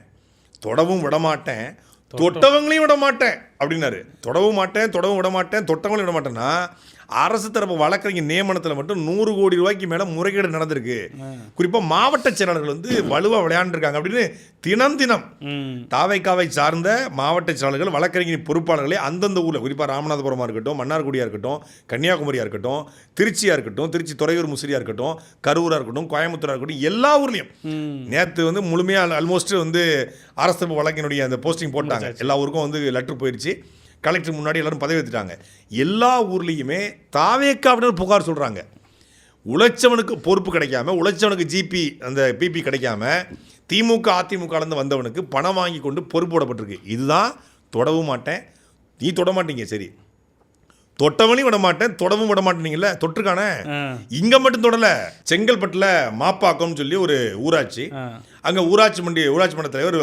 தொடவும் விடமாட்டேன், தொட்டவங்களையும் விட மாட்டேன் அப்படின்னாரு. தொடவும் மாட்டேன், தொடவும் விட மாட்டேன், தொட்டவங்களையும் விட மாட்டேன்னா அரசு தரப்பு வழக்கறிஞர் நியமனத்தில் மட்டும் 100 கோடி ரூபாய்க்கு மேலே முறைகேடு நடந்திருக்கு. குறிப்பாக மாவட்ட செயலாளர்கள் வந்து வலுவாக விளையாண்டுருக்காங்க அப்படின்னு தினம் தாவைக்காவை சார்ந்த மாவட்ட செயலாளர்கள் வழக்கறிஞர் பொறுப்பாளர்களே அந்தந்த ஊரில், குறிப்பாக ராமநாதபுரமாக இருக்கட்டும், மன்னார்குடியாக இருக்கட்டும், கன்னியாகுமரியாக இருக்கட்டும், திருச்சியாக இருக்கட்டும், திருச்சி துறையூர் முசிறியாக இருக்கட்டும், கரூராக இருக்கட்டும், கோயம்புத்தூராக இருக்கட்டும், எல்லா ஊர்லேயும் நேற்று வந்து முழுமையாக ஆல்மோஸ்ட் வந்து அரசு தரப்பு வழக்கினுடைய அந்த போஸ்டிங் போட்டாங்க. எல்லா ஊருக்கும் வந்து லெட்டர் போயிடுச்சு, கலெக்டர் முன்னாடி எல்லாரும் பதவி எடுத்துட்டாங்க. எல்லா ஊர்லேயுமே தாவேக்காவினர் புகார் சொல்கிறாங்க. உழைச்சவனுக்கு பொறுப்பு கிடைக்காம, உழைச்சவனுக்கு ஜிபி அந்த பிபி கிடைக்காம திமுக அதிமுகலேருந்து வந்தவனுக்கு பணம் வாங்கி கொண்டு பொறுப்பு போடப்பட்டிருக்கு. இதுதான் தொடவும் மாட்டேன், நீ தொட மாட்டீங்க, சரி தொட்டவனையும் விட மாட்டேன், தொடவும் விட மாட்டேனீங்கல்ல, தொற்றுக்கானே இங்கே மட்டும் தொடலை. செங்கல்பட்டில் மாப்பாக்கம்னு சொல்லி ஒரு ஊராட்சி, அங்கே ஊராட்சி மன்ற தலைவர்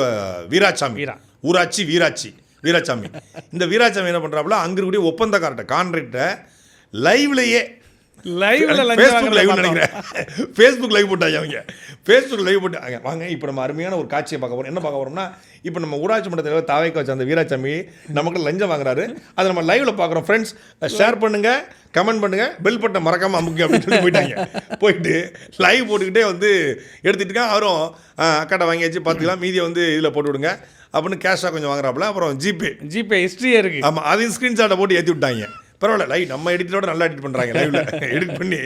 வீராசாமி, ஊராட்சி வீராசாமி. இந்த வீராசாமி என்ன பண்ணுறாப்புல, அங்கே இருக்கக்கூடிய ஒப்பந்தக்காரட்ட கான்ட்ராக்டை லைவ்லையே ஃபேஸ்புக் லைவ் போட்டாங்க. அவங்க ஃபேஸ்புக் லைவ் போட்டாங்க. வாங்க இப்போ நம்ம அருமையான ஒரு காட்சியை பார்க்க போகிறோம். என்ன பார்க்க போகிறோம்னா, இப்போ நம்ம ஊராட்சி மன்ற தலைவர் தாவைக்கு வச்ச அந்த வீராசாமி நமக்கு லஞ்சம் வாங்குறாரு, அதை நம்ம லைவில் பார்க்குறோம். ஃப்ரெண்ட்ஸ் ஷேர் பண்ணுங்கள், கமெண்ட் பண்ணுங்கள், பெல் பட்டனை மறக்காமல் அமுக்கு அப்படின்னு சொல்லி போயிட்டாங்க. போயிட்டு லைவ் போட்டுக்கிட்டே வந்து எடுத்துகிட்டு இருக்கான். அவரும் அக்காட்ட வாங்கியாச்சு பார்த்துக்கலாம், மீதியை வந்து இதில் போட்டு விடுங்க அப்படின்னு கேஷாக கொஞ்சம் வாங்குறாப்புல. அப்புறம் ஜிபே ஹிஸ்ட்ரியே இருக்குது. ஆமாம், அதையும் ஸ்க்ரீன்ஷாட்டை போட்டு ஏற்றி விட்டாங்க. பரவாயில்ல, லைவ் நம்ம எடிட்டரோட நல்லா எடிட் பண்ணுறாங்க, லைவில் எடிட் பண்ணி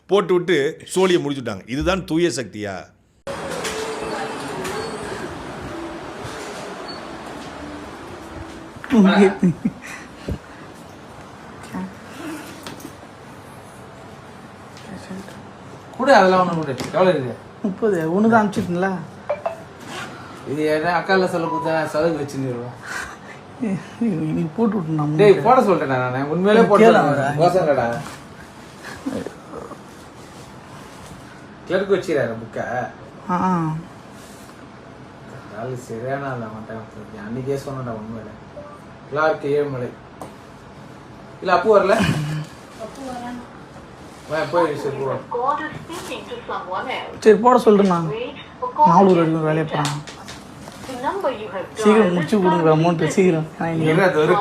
போட்டு விட்டு சோழியை முடிச்சுட்டாங்க. இதுதான் தூய சக்தியா? கூட அதெல்லாம் ஒன்று கூட எவ்வளோ இருக்குது? 30. ஒன்று தான் அனுப்பிச்சிட்டுங்களா? இது என்ன அக்கால சொல்ல கொடுத்தா செலவு வச்சுருவோம். நீ போட்டு விட்டுனா டேய் போட சொல்லிட்டேன் நான், உண்மையிலே போட்டேன்டா. கிளர்க்கு வச்சுக்கிறாரு புக்கை. நாலு சரியான இல்லை மாட்டேன், அன்னைக்கே சொன்னேன்டா உண்மையில. கிளார்க்கு ஏழுமலை இல்லை அப்பு வரல, சரி போட சொல்றேன். 4 வரைக்கும் வேலையை போகிறான். சீக்கிரம் முடிச்சு கொடுங்க அமௌண்ட் சீக்கிரம்.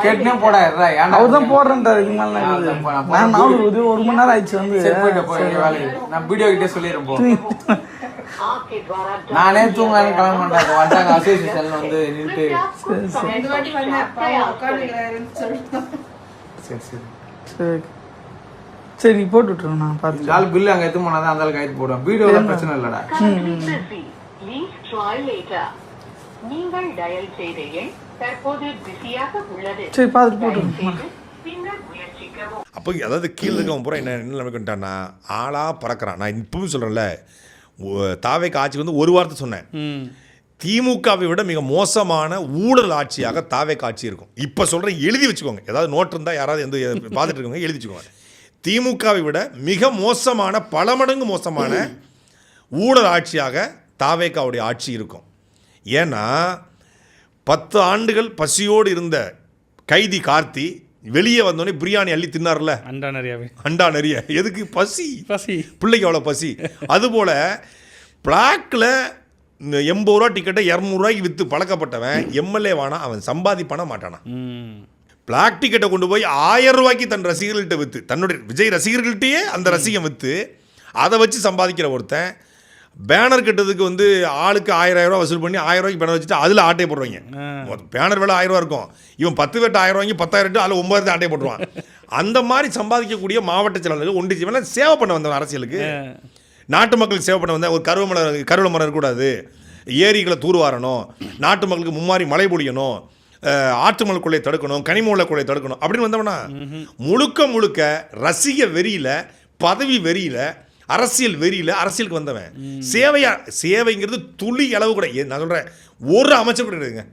கேட்டுனே போடா, அவர் தான் போடுறேன்டாரு. நான் 4 1 மணி நேரம் ஆயிடுச்சு வந்து. நான் வீடியோ கிட்டே சொல்லிடுறேன். நானே தூங்க கிளம்ப மாட்டாங்க, வந்தாங்க அசோசியேஷன் வந்து நின்று. சரி சரி போட்டு விட்டுருங்க, நான் பார்த்து. ஆள் பில்லு அங்கே எடுத்து போனால் தான் அந்த ஆளுக்கு கைது போடுவேன். வீடியோல பிரச்சனை இல்லைடா. நீங்கள் டயல் செய்த எண் தற்போது பிஸியாக உள்ளது. சரி பார்த்துட்டு போட்டுருங்க. அப்போ அதாவது கீழே இருக்கவன் பூரா என்ன நிலைமைக்கிட்டான்னா ஆளாக பறக்கிறான். நான் இப்பவும் சொல்கிறேன்ல, தாவேக்கு ஆட்சிக்கு வந்து ஒரு வார்த்தை சொன்னேன், திமுகவை விட மிக மோசமான ஊழல் ஆட்சியாக தாவேக்கு ஆட்சி இருக்கும். இப்போ சொல்கிறேன், எழுதி வச்சுக்கோங்க. ஏதாவது நோட் இருந்தால் யாராவது எந்த பார்த்துட்டு இருக்கவங்க எழுதி வச்சுக்கோங்க. திமுகவை விட மிக மோசமான, பல மடங்கு மோசமான ஊழல் ஆட்சியாக தாவேக்காவுடைய ஆட்சி இருக்கும். ஏன்னா 10 ஆண்டுகள் பசியோடு இருந்த கைதி கார்த்தி வெளியே வந்தோடனே பிரியாணி அள்ளி தின்னார்ல, அண்டா நிறைய. எதுக்கு? பசி. பிள்ளைக்கு அவ்வளோ பசி. அதுபோல் பிளாக்கில் 80 ரூபா டிக்கெட்டை 200 ரூபாய்க்கு விற்று பழக்கப்பட்டவன் எம்எல்ஏ வானா அவன் சம்பாதிப்பான மாட்டானா? பிளாக் டிக்கெட்டை கொண்டு போய் 1000 ரூபாய்க்கு தன் ரசிகர்கள்ட்ட விற்று, தன்னுடைய விஜய் ரசிகர்கள்ட்டையே அந்த ரசிகம் விற்று அதை வச்சு சம்பாதிக்கிற ஒருத்தன் பேனர் கட்டுறதுக்கு வந்து ஆளுக்கு 1000 ரூபா வசூல் பண்ணி 1000 ரூபாய்க்கு பேனர் வச்சுட்டு அதில் ஆட்டையை போடுவாங்க. பேனர் விலை 1000 ரூபா இருக்கும், இவன் 10 பேர்ட்ட 1000 வாங்கி 10,000 அதில் 9 ஆட்டையை போட்டுருவான். அந்த மாதிரி சம்பாதிக்கக்கூடிய மாவட்ட செயலாளர்கள் ஒன்று இவெல்லாம் சேவை பண்ண வந்தவன் அரசியலுக்கு. நாட்டு மக்களுக்கு சேவை பண்ண வந்த ஒரு கருவேல மரம் இருக்கக்கூடாது, ஏரிகளை தூர்வாரணும், நாட்டு மக்களுக்கு மும்மாரி மழை பொழியணும், ஆற்றுமல் கொள்ளையை தடுக்கணும், கனிமூல கொள்ளையை தடுக்கணும் அப்படின்னு வந்தவனா முழுக்க ரசிக வெறியில, பதவி வெறியில, அரசியல் வெறியில அரசியலுக்கு வந்தவன். சேவைங்கிறது துளி அளவு கூட நான் சொல்றேன், ஒரு அமைச்சர் கூட கிடையாதுங்க.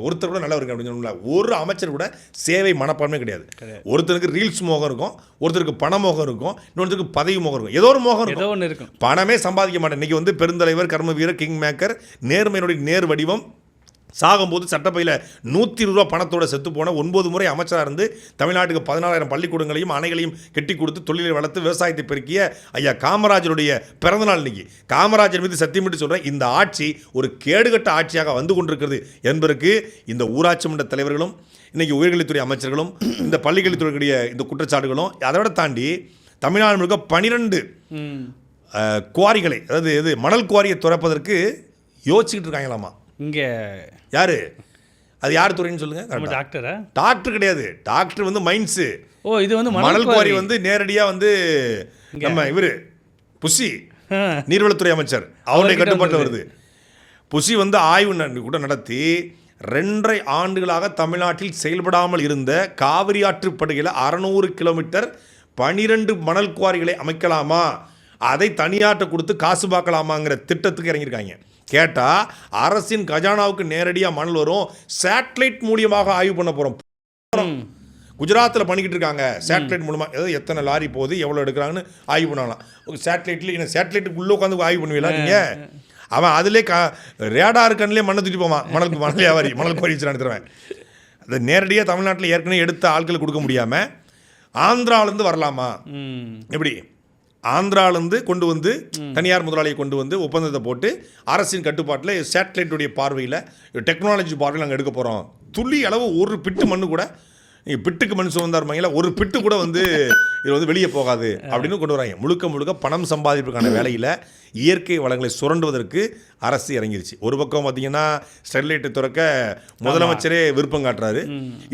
ஒருத்தர் கூட நல்லா இருக்கு அப்படின்னு சொன்னா, ஒரு அமைச்சர் கூட சேவை மனப்பான்மை கிடையாது. ஒருத்தருக்கு ரீல்ஸ் மோகம் இருக்கும், ஒருத்தருக்கு பண மோகம் இருக்கும், இன்னொருத்தருக்கு பதவி மோகம் இருக்கும், ஏதோ ஒரு மோகம் இருக்கும். பணமே சம்பாதிக்க மாட்டேன். இன்னைக்கு வந்து பெருந்தலைவர், கர்ம வீரர், கிங் மேக்கர், நேர்மையினுடைய நேர் வடிவம், சாகும்போது சட்டப்பையில் 120 ரூபா பணத்தோட செத்து போன 9 முறை அமைச்சராக இருந்து தமிழ்நாட்டுக்கு 14,000 பள்ளிக்கூடங்களையும் அணைகளையும் கட்டி கொடுத்து தொழிலை வளர்த்து விவசாயத்தை பெருக்கிய ஐயா காமராஜருடைய பிறந்தநாள் இன்னைக்கு. காமராஜர் மீது சத்தியமிட்டு சொல்கிறேன், இந்த ஆட்சி ஒரு கேடுகட்ட ஆட்சியாக வந்து கொண்டிருக்கிறது என்பதற்கு இந்த ஊராட்சி மன்ற தலைவர்களும் இன்றைக்கி உயர்கல்வித்துறை அமைச்சர்களும் இந்த பள்ளிக்கல்வித்துறையுடைய இந்த குற்றச்சாட்டுகளும், அதை விட தாண்டி தமிழ்நாடு முழுக்க 12 குவாரிகளை, அதாவது மணல் குவாரியை துறப்பதற்கு யோசிச்சுக்கிட்டு இருக்காங்களாமா. இங்கே யாரு அது, யார் துறைன்னு சொல்லுங்க. டாக்டரா? டாக்டர் கிடையாது, டாக்டர் வந்து மைன்ஸு. இது வந்து மணல் குவாரி வந்து நேரடியாக வந்து நம்ம இவர் புஷி நீர்வளத்துறை அமைச்சர் அவருடைய கட்டுப்பாட்டில் வருது. புஷி வந்து ஆய்வு கூட நடத்தி 2.5 ஆண்டுகளாக தமிழ்நாட்டில் செயல்படாமல் இருந்த காவிரி ஆற்றுப்படுகையில் 600 கிலோமீட்டர் 12 மணல் குவாரிகளை அமைக்கலாமா, அதை தனியாட்ட கொடுத்து காசு பார்க்கலாமாங்கிற திட்டத்துக்கு இறங்கியிருக்காங்க. கேட்டால் அரசின் கஜானாவுக்கு நேரடியாக மணல் வரும், சேட்டலைட் மூலியமாக ஆய்வு பண்ண போகிறோம். குஜராத்தில் பண்ணிக்கிட்டு இருக்காங்க சேட்டலைட் மூலமாக, ஏதாவது எத்தனை லாரி போகுது, எவ்வளோ எடுக்கிறாங்கன்னு ஆய்வு பண்ணலாம். சேட்டலைட்ல சேட்டலைட்டுக்குள்ளே உட்காந்து ஆய்வு பண்ணுவீங்களா நீங்கள்? அவன் அதிலே ரேடார் கண்ணிலே மண்ணை தூக்கி போவான். மணல் வியாபாரி மணல் குவாரி நடத்துகிறவன். அதை நேரடியாக தமிழ்நாட்டில் ஏற்கனவே எடுத்த ஆட்களுக்கு கொடுக்க முடியாமல் ஆந்திராவிலேருந்து வரலாமா? எப்படி ஆந்திராவிலேருந்து கொண்டு வந்து தனியார் முதலாளியை கொண்டு வந்து ஒப்பந்தத்தை போட்டு அரசின் கட்டுப்பாட்டில் சேட்டலைட்டுடைய பார்வையில், டெக்னாலஜி பார்வையில் நாங்கள் எடுக்க போகிறோம். துளி அளவு ஒரு பிட்டு மண்ணு கூட, நீங்கள் பிட்டுக்கு மண் சுமந்தாருமாங்களா, ஒரு பிட்டு கூட வந்து இது வந்து வெளியே போகாது அப்படின்னு கொண்டு வராங்க. முழுக்க பணம் சம்பாதிப்பதற்கான வேலையில் இயற்கை வளங்களை சுரண்டுவதற்கு அரசு இறங்கிருச்சு. ஒரு பக்கம் பார்த்தீங்கன்னா ஸ்டெர்லைட்டை திறக்க முதலமைச்சரே விருப்பம் காட்டுறாரு,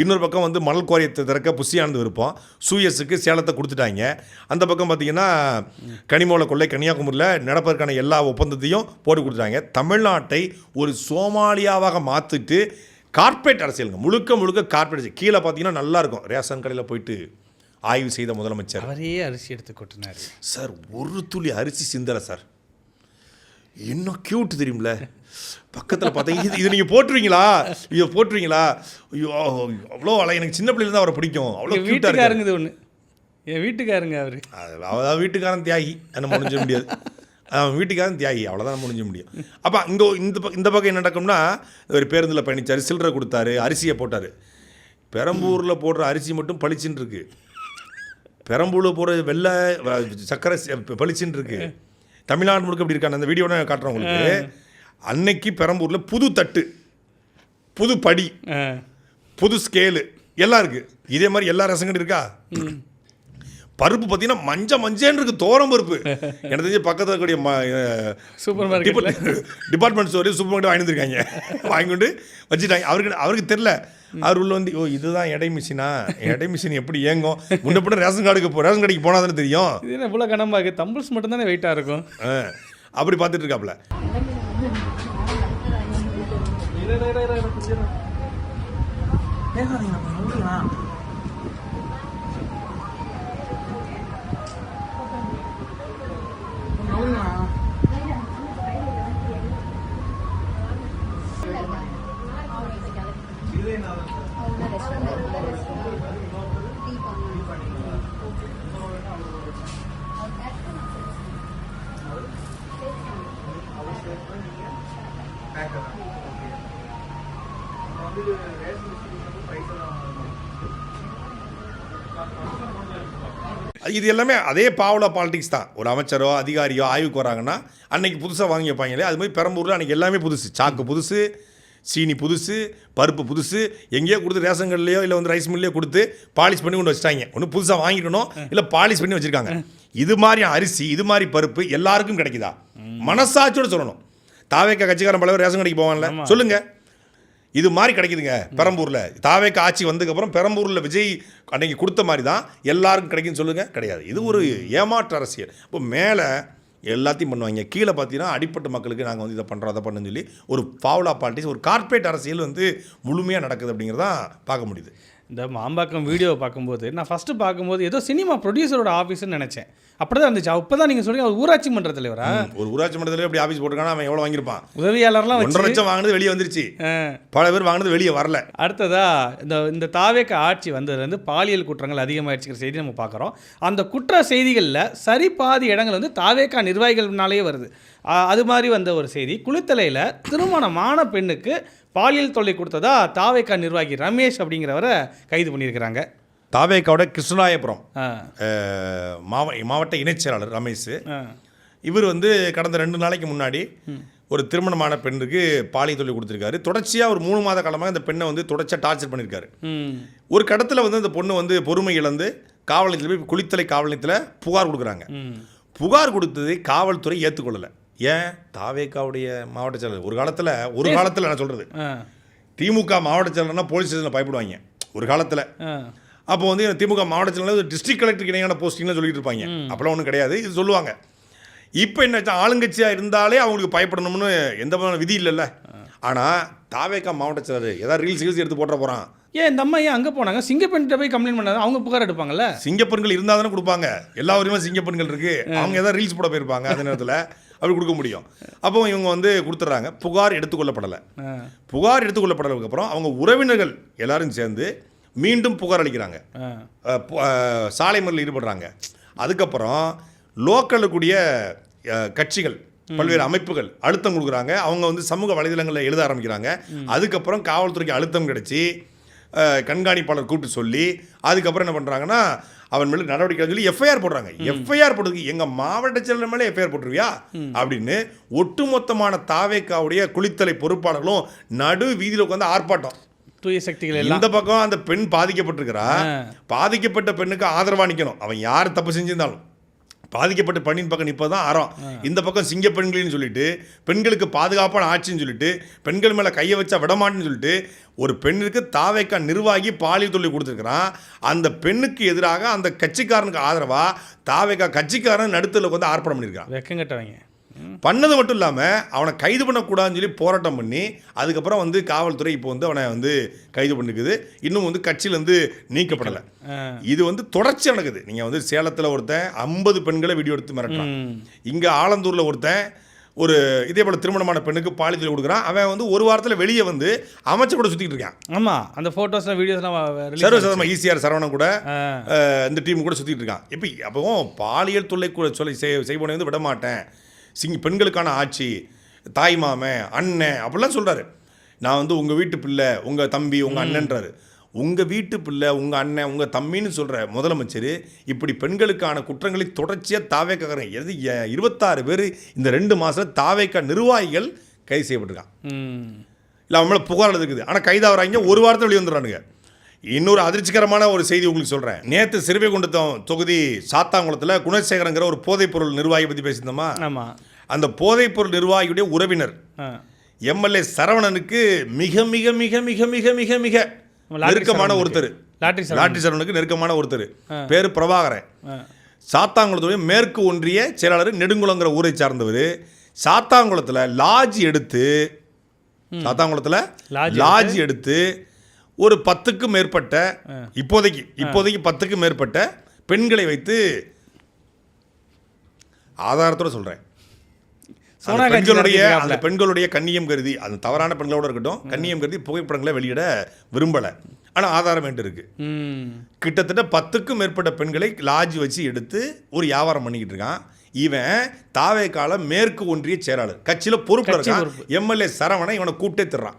இன்னொரு பக்கம் வந்து மணல் குவாரியத்தை திறக்க புஷியானது விருப்பம், சூயஸுக்கு சேலத்தை கொடுத்துட்டாங்க. அந்த பக்கம் பார்த்தீங்கன்னா கனிமூல கொள்ளை கன்னியாகுமரியில் நடப்பதற்கான எல்லா ஒப்பந்தத்தையும் போட்டு கொடுத்துட்டாங்க. தமிழ்நாட்டை ஒரு சோமாலியாவாக மாற்றிட்டு கார்ப்பரேட் அரசியலுங்க, முழுக்க கார்ப்பரேட். கீழே பார்த்தீங்கன்னா நல்லா இருக்கும், ரேஷன் கடையில் போயிட்டு ஆய்வு செய்த முதலமைச்சர் அவரே அரிசி எடுத்து கொட்டினார் சார். ஒரு துளி அரிசி சிந்தலை சார். இன்னும் கியூட் தெரியுமில்ல, பக்கத்தில் பார்த்தீங்க, இது நீங்கள் போட்டுருவீங்களா, ஐயோ போட்டுருவீங்களா, ஐயோ அவ்வளோ எனக்கு சின்ன பிள்ளைல தான் அவரை பிடிக்கும், அவ்வளோ வீட்டுக்காருங்க. இது ஒன்று என் வீட்டுக்காருங்க, அவர் வீட்டுக்காரன் தியாகி, என்ன முடிஞ்ச முடியாது, வீட்டுக்காரன் தியாகி, அவ்வளோதான் முடிஞ்ச முடியும். அப்போ இந்த பக்கம் என்ன நடக்கும்னா, ஒரு பேருந்தில் பயணித்தார், சில்லறை கொடுத்தாரு, அரிசியை போட்டார். பெரம்பூரில் போடுற அரிசி மட்டும் பளிச்சுன்னு இருக்கு, பெரம்பூரில் போடுற வெள்ளை சக்கரை பளிச்சுன்னு இருக்கு. தமிழ்நாடு முழுக்க அப்படி இருக்காங்க. அந்த வீடியோ நான் காட்டுறேன் உங்களுக்கு. அன்னைக்கு பெரம்பூரில் புது தட்டு, புது படி, புது ஸ்கேலு எல்லாம் இருக்குது. இதே மாதிரி எல்லா ரசம் கடை இருக்கா? பருப்பு பார்த்தீங்கன்னா மஞ்சன்னு இருக்குது, தோரம் பருப்பு. எனக்கு தெரிஞ்சு பக்கத்தில் இருக்கக்கூடிய super market department store super market வாங்கி வந்துருக்காங்க, வாங்கிட்டு வச்சுட்டாங்க. அவருக்கு தெரில, அவர் உள்ள வந்து இதுதான் எடை மிஷினா, எடை மிஷின் எப்படி இயங்கும், முன்னப்பட ரேஷன் கடைக்கு போனால் தானே தெரியும். இது எவ்வளோ கனமாக தம்பிள்ஸ் மட்டும் தானே வெயிட்டாக இருக்கும். அப்படி பார்த்துட்டு இருக்காப்புல. இது எல்லாமே அதே பாவலா பாலிடிக்ஸ் தான். ஒரு அமைச்சரோ அதிகாரியோ ஆய்வுக்கு வராங்கன்னா அன்னைக்கு புதுசாக வாங்கி வைப்பாங்களே, அது மாதிரி பெரம்பூரில் அன்றைக்கி எல்லாமே புதுசு. சாக்கு புதுசு, சீனி புதுசு, பருப்பு புதுசு, எங்கேயோ கொடுத்து ரேஷன் கடையிலையோ இல்லை வந்து ரைஸ் மில்லையோ கொடுத்து பாலிஷ் பண்ணி கொண்டு வச்சுட்டாங்க. ஒன்று புதுசாக வாங்கிக்கணும், இல்லை பாலிஷ் பண்ணி வச்சுருக்காங்க. இது மாதிரி அரிசி, இது மாதிரி பருப்பு எல்லாருக்கும் கிடைக்குதா? மனசாட்சியோட சொல்லணும். தாவேக்கா கட்சிக்காரன் பல பேர் ரேஷன் கடைக்கு போவான்ல, சொல்லுங்க. இது மாதிரி கிடைக்குதுங்க பெரம்பூரில். தாவேக்கா ஆட்சி வந்ததுக்கப்புறம் பெரம்பூரில் விஜய் அன்னைக்கு கொடுத்த மாதிரி தான் எல்லாருக்கும் கிடைக்குன்னு சொல்லுங்க, கிடையாது. இது ஒரு ஏமாற்று அரசியல். இப்போ மேலே எல்லாத்தையும் பண்ணுவாங்க, கீழே பார்த்தீங்கன்னா அடிப்பட்ட மக்களுக்கு நாங்கள் வந்து இதை பண்ணுறோம் அதை பண்ணுன்னு சொல்லி ஒரு பாவலா பாலிட்டிக்ஸ், ஒரு கார்ப்பரேட் அரசியல் வந்து முழுமையாக நடக்குது அப்படிங்கிறதான் பார்க்க முடியுது. இந்த மாம்பாக்கம் வீடியோவை பார்க்கும்போது நான் ஃபஸ்ட்டு பார்க்கும்போது ஏதோ சினிமா ப்ரொடியூசரோட ஆஃபீஸ்ன்னு நினச்சேன். அப்படி தான் இருந்துச்சு. அப்போ தான் நீங்கள் சொல்லுங்க, அவர் ஊராட்சி மன்ற தலைவரா? ஒரு ஊராட்சி மன்றத்தில் எப்படி ஆஃபீஸ் போட்டுருக்கானா, அவன் எவ்வளோ வாங்கியிருப்பான்? உதவியாளர்லாம் 1.5 லட்சம் வாங்கினது வெளியே வந்துருச்சு, பல பேர் வாங்கினது வெளியே வரல. அடுத்ததா இந்த தாவேக்க ஆட்சி வந்ததுலேருந்து பாலியல் குற்றங்கள் அதிகமாகிடுச்சுக்கிற செய்தி நம்ம பார்க்குறோம். அந்த குற்ற செய்திகளில் சரி பாதி இடங்கள் வந்து தாவேக்கா நிர்வாகிகள்னாலே வருது. அது மாதிரி வந்த ஒரு செய்தி, குளித்தலையில் திருமணமான பெண்ணுக்கு பாலியல் தொல்லை கொடுத்ததா தாவேக்கா நிர்வாகி ரமேஷ் அப்படிங்கிறவரை கைது பண்ணியிருக்கிறாங்க. தாவேக்காவோட கிருஷ்ணராயபுரம் மாவட்ட இணைச் செயலாளர் ரமேஷ். இவர் வந்து கடந்த 2 நாளைக்கு முன்னாடி ஒரு திருமணமான பெண்ணுக்கு பாலியல் தொல்லை கொடுத்துருக்காரு. தொடர்ச்சியாக ஒரு 3 மாத காலமாக இந்த பெண்ணை வந்து தொடர்ச்சியாக டார்ச்சர் பண்ணியிருக்காரு. ஒரு கடத்தில் வந்து அந்த பொண்ணு வந்து பொறுமை இழந்து காவல் நிலையத்தில் போய் குளித்தலை காவல் நிலையத்தில் புகார் கொடுக்குறாங்க. புகார் கொடுத்ததை காவல்துறை ஏற்றுக்கொள்ளலை. ஏன்? தாவேக்காவுடைய மாவட்ட செயலர் ஒரு காலத்தில் நான் சொல்கிறது, திமுக மாவட்ட செயலர்னா போலீஸ் ஸ்டேஷனில் பயப்படுவாங்க ஒரு காலத்தில். அப்போ வந்து திமுக மாவட்ட செயலர் டிஸ்ட்ரிக்ட் கலெக்டருக்கு இணையான போஸ்டிங்லாம் சொல்லிட்டு இருப்பாங்க. அப்போலாம் ஒன்றும் கிடையாது, இது சொல்லுவாங்க. இப்போ என்ன ஆளுங்கட்சியாக இருந்தாலே அவங்களுக்கு பயப்படணும்னு எந்த விதமான விதி இல்லைல்ல. ஆனால் தாவேக்கா மாவட்ட செயலர் ஏதாவது ரீல்ஸ் எடுத்து போட்டுற போகிறான். ஏன் இந்த அம்மா ஏன் அங்கே போனாங்க? சிங்கப்பெண்கிட்ட போய் கம்ப்ளைண்ட் பண்ணாங்க, அவங்க புகார் எடுப்பாங்கல்ல. சிங்கப்பெண்கள் இருந்தால் தானே கொடுப்பாங்க. எல்லா ஊரையுமே சிங்கப்பெண்கள் இருக்குது, அவங்க ஏதாவது ரீல்ஸ் போட போயிருப்பாங்க, அந்த நேரத்தில் அப்படி கொடுக்க முடியும். அப்போ இவங்க வந்து கொடுத்துட்றாங்க. புகார் எடுத்துக்கொள்ளப்படலை. புகார் எடுத்துக்கொள்ளப்படலதுக்கப்புறம் அவங்க உறவினர்கள் எல்லாரும் சேர்ந்து மீண்டும் புகார் அளிக்கிறாங்க, சாலை மறியலில் ஈடுபடுறாங்க. அதுக்கப்புறம் லோக்கலில் கூடிய கட்சிகள் பல்வேறு அமைப்புகள் அழுத்தம் கொடுக்குறாங்க. அவங்க வந்து சமூக வலைதளங்களில் எழுத ஆரம்பிக்கிறாங்க. அதுக்கப்புறம் காவல்துறைக்கு அழுத்தம் கிடைச்சி கண்காணிப்பாளர் கூப்பிட்டு சொல்லி அதுக்கப்புறம் என்ன பண்ணுறாங்கன்னா அவன் மேலே நடவடிக்கை சொல்லி எஃப்ஐஆர் போடுறாங்க. எஃப்ஐஆர் போடுறதுக்கு எங்கள் மாவட்ட செயலர் மேலே எஃப்ஐஆர் போட்டுருவியா அப்படின்னு ஒட்டுமொத்தமான தாவேக்காவுடைய குளித்தலை பொறுப்பாளர்களும் நடு வீதியில் உட்காந்து ஆர்ப்பாட்டம். தூய சக்திகள் இந்த பக்கம் அந்த பெண் பாதிக்கப்பட்டிருக்கிறா, பாதிக்கப்பட்ட பெண்ணுக்கு ஆதரவாக நிற்கணும். அவன் யார் தப்பு செஞ்சிருந்தாலும் பாதிக்கப்பட்ட பெண்ணின் பக்கம் இப்போ தான் அறம். இந்த பக்கம் சிங்க பெண்களின்னு சொல்லிட்டு பெண்களுக்கு பாதுகாப்பான ஆட்சின்னு சொல்லிட்டு பெண்கள் மேலே கையை வச்சா விடமாட்டேன்னு சொல்லிட்டு ஒரு பெண்ணுக்கு தாவேக்கா நிர்வாகி பாலியல் தொல்லை கொடுத்துருக்குறான். அந்த பெண்ணுக்கு எதிராக அந்த கட்சிக்காரனுக்கு ஆதரவாக தாவேக்கா கட்சிக்காரன் நடுத்தல வந்து ஆர்ப்பாட்டம் பண்ணியிருக்கான். வெக்கங்கட்டவங்க பண்ணது மட்டும் இல்லாமல் அவனை கைது பண்ணக்கூடாதுன்னு சொல்லி போராட்டம் பண்ணி அதுக்கப்புறம் வந்து காவல்துறை இப்போ வந்து அவனை வந்து கைது பண்ணிக்குது. இன்னும் வந்து கட்சியிலேருந்து நீக்கப்படலை. இது வந்து தொடர்ச்சி நடக்குது. நீங்கள் வந்து சேலத்தில் ஒருத்தன் 50 பெண்களை வீடியோ எடுத்து மிரட்டுறான். இங்கே ஆலந்தூரில் ஒருத்தன் ஒரு இதே போல் திருமணமான பெண்ணுக்கு பாலியல் கொடுக்குறான். அவன் வந்து ஒரு வாரத்தில் வெளியே வந்து அமைச்சர் கூட சுற்றிக்கிட்டு இருக்கான். ஆமாம், அந்த ஃபோட்டோஸ்லாம் வீடியோஸ்லாம் சர்வசாதாரணமாக ஈசிஆர் சரவணன் கூட இந்த டீம் கூட சுற்றிட்டு இருக்கான். இப்போ அப்போ பாலியல் தொல்லை கூட சொல்லி செய்வனை வந்து விட மாட்டேன், பெண்களுக்கான ஆட்சி, தாய் மாமன் அண்ணன் அப்படிலாம் சொல்கிறாரு. நான் வந்து உங்கள் வீட்டு பிள்ளை, உங்கள் தம்பி, உங்கள் அண்ணன்றாரு. உங்கள் வீட்டு பிள்ளை, உங்கள் அண்ணன், உங்கள் தம்பின்னு சொல்கிற முதலமைச்சர் இப்படி பெண்களுக்கான குற்றங்களை தொடர்ச்சியாக தாவேக்காரன் 26 பேர் இந்த 2 மாதம் தாவேக்கா நிர்வாகிகள் கைது செய்யப்பட்டிருக்கான். இல்லை அவங்கள புகார் இருக்குது, ஆனால் கைதாகிறாங்க, ஒரு வாரத்தில் வெளியே வந்துடுறானுங்க. இன்னொரு அதிர்ச்சிகரமான ஒரு செய்தி உங்களுக்கு சொல்கிறேன். நேற்று சிறுவைகுண்டத்தம் தொகுதி சாத்தாங்குளத்தில் குணசேகரங்கிற ஒரு போதைப்பொருள் நிர்வாகி பற்றி பேசியிருந்தோமா? ஆமாம். அந்த போதைப்பொருள் நிர்வாகியுடைய உறவினர் எம்எல்ஏ சரவணனுக்கு மிக மிக மிக மிக மிக மிக மிக நெருக்கமான ஒருத்தர், லாட்ரி சரவணனுக்கு நெருக்கமான ஒருத்தர், பேர் பிரபாகரன். சாத்தாங்குளத்துடைய மேற்கு ஒன்றிய செயலாளர், நெடுங்குளங்கிற ஊரை சார்ந்தவர். சாத்தாங்குளத்தில் லாட்ஜ் எடுத்து ஒரு 10க்கும் மேற்பட்ட இப்போதைக்கு 10க்கும் மேற்பட்ட பெண்களை வைத்து ஆதாரத்தோடு சொல்கிறேன். அந்த பெண்களுடைய கண்ணியம் கருதி, அந்த தவறான பெண்களோட இருக்கட்டும், கண்ணியம் கருதி புகைப்படங்களை வெளியிட விரும்பலை. ஆனால் ஆதாரம் வேண்டு இருக்கு. கிட்டத்தட்ட 10க்கும் மேற்பட்ட பெண்களை லாட்ஜ் வச்சு எடுத்து ஒரு வியாபாரம் பண்ணிக்கிட்டு இருக்கான். இவன் தாவேக்கால மேற்கு ஒன்றிய செயலாளர், கட்சியில் பொறுப்பு இருக்கான். எம்எல்ஏ சரவணை இவனை கூப்பிட்டே திடுறான்.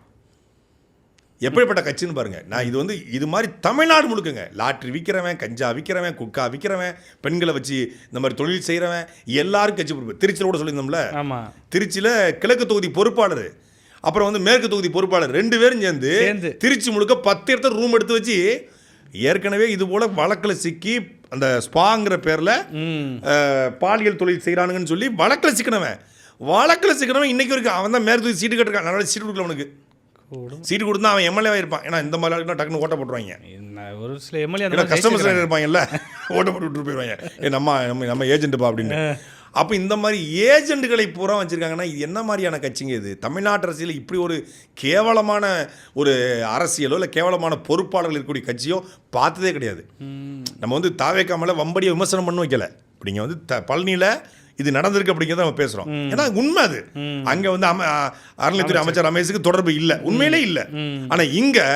எப்படிப்பட்ட கட்சின்னு பாருங்க. நான் இது வந்து இது மாதிரி தமிழ்நாடு முழுக்கங்க, லாட்ரி விற்கிறவன், கஞ்சா விற்கிறவன், குக்கா விற்கிறவன், பெண்களை வச்சு இந்த மாதிரி தொழில் செய்கிறவன் எல்லாரும் கட்சி பொறுப்பு. திருச்சியில் கூட சொல்லியிருந்தோம்ல, திருச்சியில் கிழக்கு தொகுதி பொறுப்பாளர், அப்புறம் வந்து மேற்கு தொகுதி பொறுப்பாளர் 2 பேரும் சேர்ந்து திருச்சி முழுக்க 10 இடத்துல ரூம் எடுத்து வச்சு ஏற்கனவே இது போல வழக்கில் சிக்கி அந்த ஸ்பாங்கிற பேரில் பாலியல் தொழில் செய்கிறானுங்கன்னு சொல்லி வழக்கில் சிக்கினவன் வழக்கில் சிக்கிறவன் இன்னைக்கு வரைக்கும் அவன் தான் மேற்கு சீட்டு கட்டிருக்கான். நல்ல சீட்டு கொடுக்கல அவனுக்கு. சீட்டு கொடுத்தா அவன் எம்எல்ஏவாக இருப்பான். ஏன்னா இந்த மாதிரி ஆளுக்குனா டக்குன்னு ஓட்ட போட்டுருவாங்க. ஒரு சில எம்எல்ஏ ஏன்னா கஸ்டமர்ஸ் இருப்பாங்கல்ல, ஓட்ட போட்டு விட்டு போயிடுவாங்க. நம்ம ஏஜென்ட்டுப்பா அப்படின்னு. அப்போ இந்த மாதிரி ஏஜென்ட்டுகளை பூரா வச்சுருக்காங்கன்னா இது என்ன மாதிரியான கட்சிங்க இது? தமிழ்நாட்டு அரசியல் இப்படி ஒரு கேவலமான ஒரு அரசியலோ இல்லை கேவலமான பொறுப்பாளர்கள் இருக்கக்கூடிய கட்சியோ பார்த்ததே கிடையாது. நம்ம வந்து தாவேக்காமல வம்படியை விமர்சனம் பண்ண வைக்கல. இப்படிங்க வந்து பழனியில் இது நடந்திருக்கு அப்படிங்கிறத நம்ம பேசுகிறோம். ஏன்னா உண்மை அது. அங்கே வந்து அறநிலையத்துறை அமைச்சர் ரமேஷுக்கு தொடர்பு இல்லை, உண்மையிலே இல்லை. ஆனால் இங்கே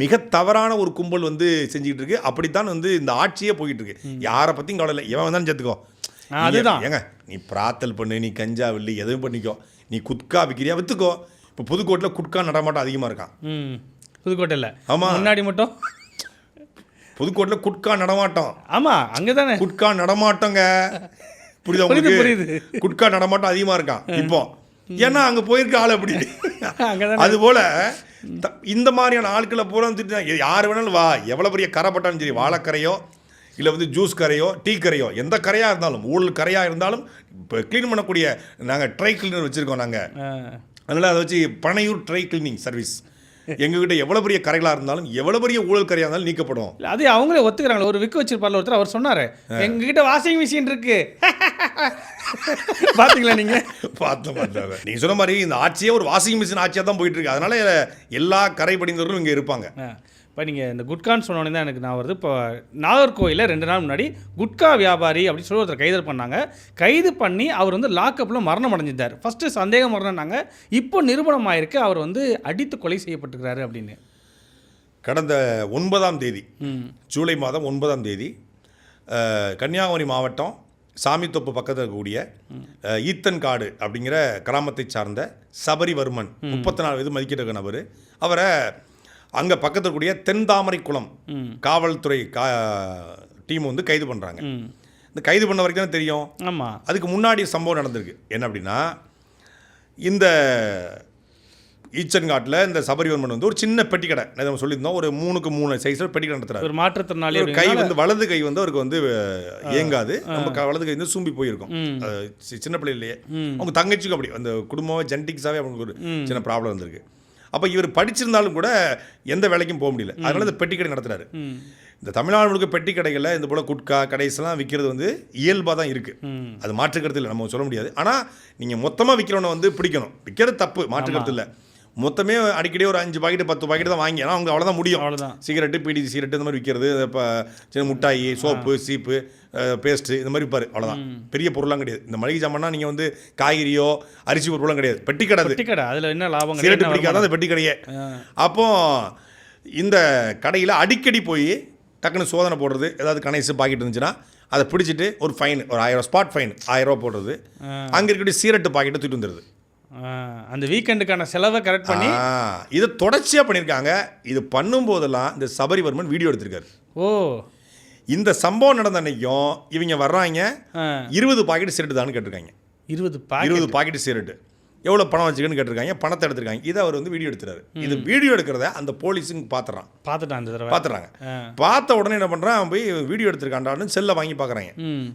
மிக தவறான ஒரு கும்பல் வந்து செஞ்சுக்கிட்டு இருக்கு. அப்படித்தான் வந்து இந்த ஆட்சியே போயிட்டு இருக்கு. யாரை பற்றியும் கவலை இல்லை, எவன் வந்தாலும் சேர்த்துக்கோ. அதுதான் ஏங்க நீ பிராத்தல் பண்ணு, நீ கஞ்சா வில்லி எதுவும் பண்ணிக்கோ, நீ குட்கா விற்கிறியா விற்றுக்கோ. இப்போ புதுக்கோட்டையில் குட்கா நடமாட்டம் அதிகமாக இருக்கான். புதுக்கோட்டையில் ஆமாம், முன்னாடி மட்டும் புதுக்கோட்டையில் குட்கா நடமாட்டம். ஆமாம் அங்கே தானே குட்கா நடமாட்டங்க. புரியுதா உங்களுக்கு? புரியுது. குட்கா நடமாட்டம் அதிகமாக இருக்கான் இப்போ. ஏன்னா அங்கே போயிருக்க ஆள் அப்படி. அங்கே அதுபோல் இந்த மாதிரியான ஆட்களை பூரா வந்துட்டு யார் வேணாலும் வா, எவ்வளோ பெரிய கரை பட்டாலும் சரி, வாழைக்கரையோ இல்லை வந்து ஜூஸ் கரையோ டீ கரையோ எந்த கரையாக இருந்தாலும், ஊழல் கரையாக இருந்தாலும் இப்போ க்ளீன் பண்ணக்கூடிய நாங்கள் ட்ரை கிளீனர் வச்சுருக்கோம் நாங்கள். அதனால் அதை வச்சு பனையூர் ட்ரை கிளீனிங் சர்வீஸ். எங்ககிட்ட எவ்வளோ பெரிய கரைகளாக இருந்தாலும் எவ்வளோ பெரிய ஊழல் கரையாக இருந்தாலும் நீக்கப்படும். அது அவங்களே ஒத்துக்கிறாங்களே. ஒரு விக்கு வச்சிருப்பார்ல ஒருத்தர், அவர் சொன்னார் எங்ககிட்ட வாஷிங் மிஷின் இருக்கு. பார்த்தீங்களா நீங்கள்? பார்த்தேன். நீங்கள் சொன்ன மாதிரி இந்த ஆட்சியே ஒரு வாஷிங் மிஷின் ஆட்சியாக தான் போயிட்டு இருக்கு. அதனால எல்லா கரை படிந்தவர்களும் இங்கே இருப்பாங்க. இப்போ நீங்கள் இந்த குட்கான்னு சொன்னோன்னே தான் எனக்கு நான் வருது. இப்போ நாகர்கோயிலில் 2 நாள் முன்னாடி குட்கா வியாபாரி அப்படின்னு சொல்லி ஒருத்தர் கைது பண்ணாங்க. கைது பண்ணி அவர் வந்து லாக்கப்பில் மரணம் அடைஞ்சிருந்தார். ஃபஸ்ட்டு சந்தேகம் மரணம்னாங்க, இப்போ நிரூபணம் ஆயிருக்கு அவர் வந்து அடித்து கொலை செய்யப்பட்டிருக்கிறாரு அப்படின்னு. கடந்த 9ஆம் தேதி, ஜூலை மாதம் 9ஆம் தேதி கன்னியாகுமரி மாவட்டம் சாமித்தோப்பு பக்கத்தில் இருக்கக்கூடிய ஈத்தன்காடு அப்படிங்கிற கிராமத்தை சார்ந்த சபரிவர்மன் 34 வயது மதிக்கிற நபர். அவரை அங்கே பக்கத்தில் இருக்கக்கூடிய தென்தாமரை குளம் காவல்துறை டீம் வந்து கைது பண்ணுறாங்க. இந்த கைது பண்ண வரைக்கும் தான் தெரியும். ஆமாம், அதுக்கு முன்னாடி சம்பவம் நடந்திருக்கு. என்ன அப்படின்னா, இந்த ஈச்சன்காட்டில் இந்த சபரிவர்மன் வந்து ஒரு சின்ன பெட்டி கடை, நம்ம சொல்லியிருந்தோம், ஒரு 3x 3 சைஸில் பெட்டி கடை நடத்துறாரு. ஒரு மாற்றுத்திறனாளி. ஒரு கை வந்து வலது கை வந்து அவருக்கு வந்து இயங்காது. நம்ம வலது கை வந்து சூம்பி போயிருக்கும் சின்ன பிள்ளையிலேயே. அவங்க தங்கச்சிக்கும் அப்படி அந்த குடும்பம் ஜெனடிக்ஸாகவே அவங்களுக்கு ஒரு சின்ன ப்ராப்ளம் இருந்திருக்கு. அப்போ இவர் படிச்சிருந்தாலும் கூட எந்த வேலைக்கும் போக முடியல. அதனால இந்த பெட்டி கடை நடத்துறாரு. இந்த தமிழ்நாடு முழுக்க பெட்டி கடைகளில் இந்த போல் குட்கா கடைஸ்லாம் விற்கிறது வந்து இயல்பாக தான் இருக்குது. அது மாற்றுக்கருத்து இல்லை, நம்ம சொல்ல முடியாது. ஆனால் நீங்கள் மொத்தமாக விற்கிறவனை வந்து பிடிக்கணும். விற்கிறது தப்பு, மாற்றுக்கருத்து இல்லை. மொத்தமே அடிக்கடி ஒரு 5 பாக்கெட்டு 10 பாக்கெட்டு தான் வாங்கி, ஆனால் அவங்க அவ்வளோதான் முடியும். சிகரெட்டு, பீடி சிகரெட்டு இந்த மாதிரி விற்கிறது, இப்போ சின்ன முட்டாயி, சோப்பு, சீப்பு, பேஸ்ட்டு இந்த மாதிரி விற்பார். அவ்வளோதான், பெரிய பொருளாம் கிடையாது. இந்த மளிகை சாமான்னா நீங்கள் வந்து காய்கறியோ அரிசி பொருளாம் கிடையாது. பெட்டி கடை, அதில் என்ன லாபம்? சிகரெட்டு பிடிக்காதான் அந்த பெட்டி கடையே. அப்போது இந்த கடையில் அடிக்கடி போய் டக்குன்னு சோதனை போடுறது. ஏதாவது கணேசு பாக்கெட் இருந்துச்சுன்னா அதை பிடிச்சிட்டு ஒரு ஃபைன், ஒரு 1000 ஸ்பாட் ஃபைன் 1000 ரூபா போடுறது. அங்கே இருக்கக்கூடிய சிகரெட்டு பாக்கெட்டை தூக்கிட்டு வந்துடுது. அந்த வீக்கெண்டுக்கான செலவை கரெக்ட் பண்ணி இதை தொடர்ச்சியாக பண்ணியிருக்காங்க. இது பண்ணும்போதெல்லாம் இந்த சபரிவர்மன் வீடியோ எடுத்திருக்காரு. இந்த சம்பவம் நடந்த அன்னைக்கும் இவங்க வர்றாங்க, 20 பாக்கெட் சிகரெட்டு தான்னு கேட்டிருக்காங்க. 20 பாக்கெட் சிகரெட்டு எவ்வளோ பணம் வச்சுக்கன்னு கேட்டிருக்காங்க. பணத்தை எடுத்திருக்காங்க. இதை அவர் வந்து வீடியோ எடுத்துறாரு. இது வீடியோ எடுக்கிறத அந்த போலீஸுங்க பார்த்துறாங்க. பார்த்த உடனே என்ன பண்ணுறான், அவன் போய் வீடியோ எடுத்திருக்காண்டான்னு செல்லை வாங்கி பார்க்குறாங்க.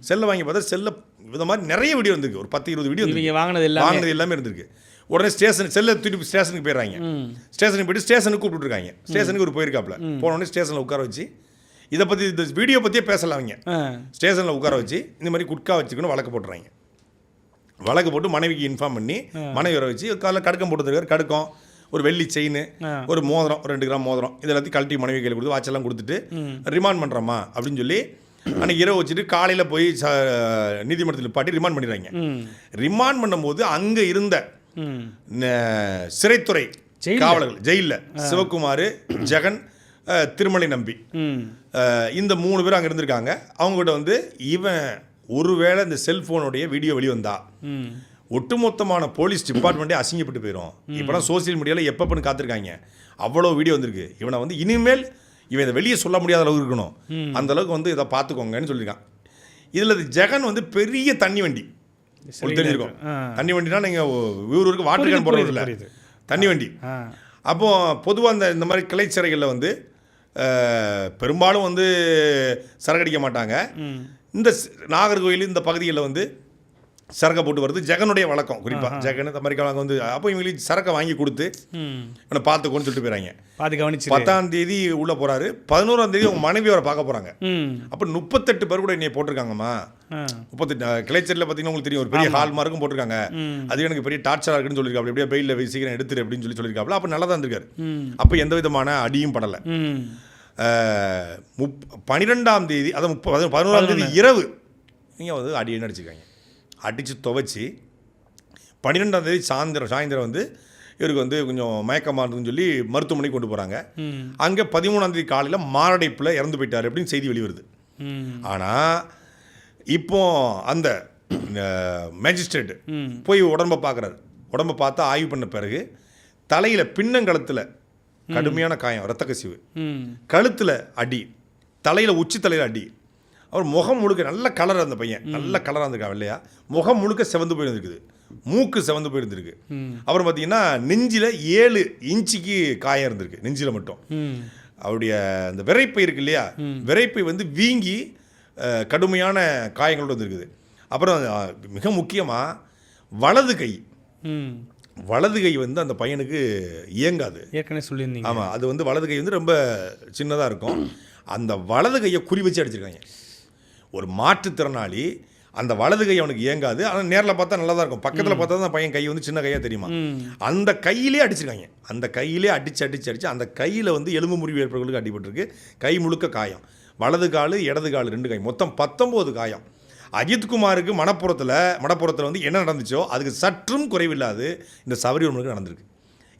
செல்லை வாங்கி பார்த்தா செல்லை இந்த மாதிரி நிறைய வீடியோ இருந்திருக்கு. ஒரு 10-20 வீடியோ வாங்கினது எல்லாமே இருந்திருக்கு. உடனே செல்லை தூக்கி ஸ்டேஷனுக்கு போயிடுறாங்க. ஸ்டேஷனுக்கு போயிட்டு ஸ்டேஷனுக்கு கூப்பிட்டுருக்காங்க. ஸ்டேஷனுக்கு ஒரு போயிருக்காப்புல. போனோடனே ஸ்டேஷனில் உட்கார வச்சு இதை பற்றி இந்த வீடியோ பற்றியே பேசலாம். அவங்க ஸ்டேஷனில் உட்கார வச்சு இந்த மாதிரி குட்கா வச்சுக்கணும் வழக்கு போட்டுறாங்க. வழக்கு போட்டு மனைவிக்கு இன்ஃபார்ம் பண்ணி மனைவி வர வச்சு காலையில் கடுக்கம் போட்டுருக்காரு. கடுக்கம், ஒரு வெள்ளி செயின், ஒரு மோதிரம், 2 கிராம் மோதிரம், இது எல்லாத்தையும் கழட்டி மனைவி கையில் கொடுத்து வாட்செல்லாம் கொடுத்துட்டு ரிமாண்ட் பண்ணுறோமா அப்படின்னு சொல்லி அன்றைக்கி இரவு வச்சுட்டு காலையில் போய் நீதிமன்றத்தில் பாட்டி ரிமாண்ட் பண்ணிடுறாங்க. ரிமாண்ட் பண்ணும்போது அங்கே இருந்த சிறைத்துறை காவலர்கள் ஜெயிலில் சிவகுமார், ஜெகன், திருமலை நம்பி, இந்த 3 பேர் அங்கே இருந்திருக்காங்க. அவங்ககிட்ட வந்து இவன் ஒருவேளை இந்த செல்ஃபோனுடைய வீடியோ வெளிவந்தா ஒட்டுமொத்தமான போலீஸ் டிபார்ட்மெண்ட்டே அசிங்கப்பட்டு போயிடும். இப்போலாம் சோசியல் மீடியாவில் எப்பப்பன்னு காத்திருக்காங்க. அவ்வளோ வீடியோ வந்திருக்கு. இவனை வந்து இனிமேல் இவன் இதை வெளியே சொல்ல முடியாத அளவுக்கு இருக்கணும். அந்த அளவுக்கு வந்து இதை பார்த்துக்கோங்கன்னு சொல்லியிருக்கான். இதில் ஜெகன் வந்து பெரிய தண்ணி வண்டி தெரிஞ்சிருக்கும். தண்ணி வண்டினா நீங்கள் ஊருக்கு வாட்டர் கேன் போடுறதில்ல, தண்ணி வண்டி. அப்போது பொதுவாக இந்த மாதிரி கிளை சிறைகளில் வந்து பெரும்பாலும் வந்து சரக்கடிக்க மாட்டாங்க. இந்த நாகர்கோவில் இந்த பகுதிகளில் வந்து சரக்கை போட்டு வருது ஜெகனுடைய வழக்கம் குறிப்பாக ஜெகன் இந்த மாதிரி அவங்க வந்து அப்போ இவங்களுக்கு சரக்கை வாங்கி கொடுத்து இவனை பார்த்துக்கோன்னு சொல்லிட்டு போயிறாங்க. பார்த்து கவனிச்சு 10ஆம் தேதி உள்ளே போகிறாரு. 11ஆம் தேதி அவங்க மனைவி அவரை பார்க்க போகிறாங்க. அப்போ 38 பேர் கூட என்னை போட்டிருக்காங்கம்மா. 38 கிளைச்சரில் பார்த்தீங்கன்னா உங்களுக்கு தெரியும் ஒரு பெரிய ஹால் மார்க்கும் போட்டிருக்காங்க. அது எனக்கு பெரிய டார்ச்சராக இருக்குன்னு சொல்லியிருக்காங்க. எப்படியா பெயிலில் சீக்கிரம் எடுத்துரு அப்படின்னு சொல்லியிருக்காப்புல. அப்போ நல்லா தான் இருந்திருக்காரு. அப்போ எந்த விதமான அடியும் படலை. 12ஆம் தேதி அதாவது 11ஆம் தேதி இரவு நீங்கள் வந்து அடின்னு அடிச்சிருக்காங்க. அடித்து துவைச்சி 12ஆம் தேதி சாயந்தரம் வந்து இவருக்கு வந்து கொஞ்சம் மயக்கமாக இருந்துன்னு சொல்லி மருத்துவமனைக்கு கொண்டு போகிறாங்க. அங்கே 13ஆம் தேதி காலையில் மாரடைப்பில் இறந்து போயிட்டார் அப்படின்னு செய்தி வெளிவருது. ஆனால் இப்போ அந்த மேஜிஸ்ட்ரேட்டு போய் உடம்பை பார்க்குறாரு. உடம்பை பார்த்து ஆய்வு பண்ண பிறகு தலையில் பின்னங்கழுத்தில் கடுமையான காயம், ரத்த கசிவு, கழுத்தில் அடி, தலையில் உச்சி தலையில் அடி. அவர் முகம் முழுக்க நல்ல கலர், அந்த பையன் நல்ல கலராக இருந்திருக்கா இல்லையா, முகம் முழுக்க செவந்து போயிருந்துருக்குது, மூக்கு செவந்து போயிருந்துருக்கு. அப்புறம் பார்த்தீங்கன்னா நெஞ்சில் 7 இன்ச்சுக்கு காயம் இருந்திருக்கு, நெஞ்சில் மட்டும். அவருடைய அந்த விரைப்பை இருக்கு இல்லையா, விரைப்பை வந்து வீங்கி கடுமையான காயங்களோடு வந்துருக்குது. அப்புறம் மிக முக்கியமாக வலது கை வந்து அந்த பையனுக்கு இயங்காது. ஏற்கனவே சொல்லியிருந்தீங்க. ஆமாம், அது வந்து வலது கை வந்து ரொம்ப சின்னதாக இருக்கும். அந்த வலது கையை குறி வச்சு அடிச்சிருக்காங்க. ஒரு மாற்றுத்திறனாளி அந்த வலது கை அவனுக்கு இயங்காது. ஆனால் நேரில் பார்த்தா நல்லா தான் இருக்கும், பக்கத்தில் பார்த்தா தான் பையன் கை வந்து சின்ன கையாக தெரியுமா. அந்த கையிலே அடிச்சிருக்காங்க. அந்த கையிலே அடிச்சு அந்த கையில் வந்து எலும்பு முறிவு ஏற்பவர்களுக்கு அடிபட்டிருக்கு. கை முழுக்க காயம், வலது கால் இடது கால் 2 கை, மொத்தம் 19 காயம். அஜித்குமாருக்கு மணப்புறத்தில் வந்து என்ன நடந்துச்சோ அதுக்கு சற்றும் குறைவில்லாது இந்த சபரிவர்மனுக்கு நடந்திருக்கு.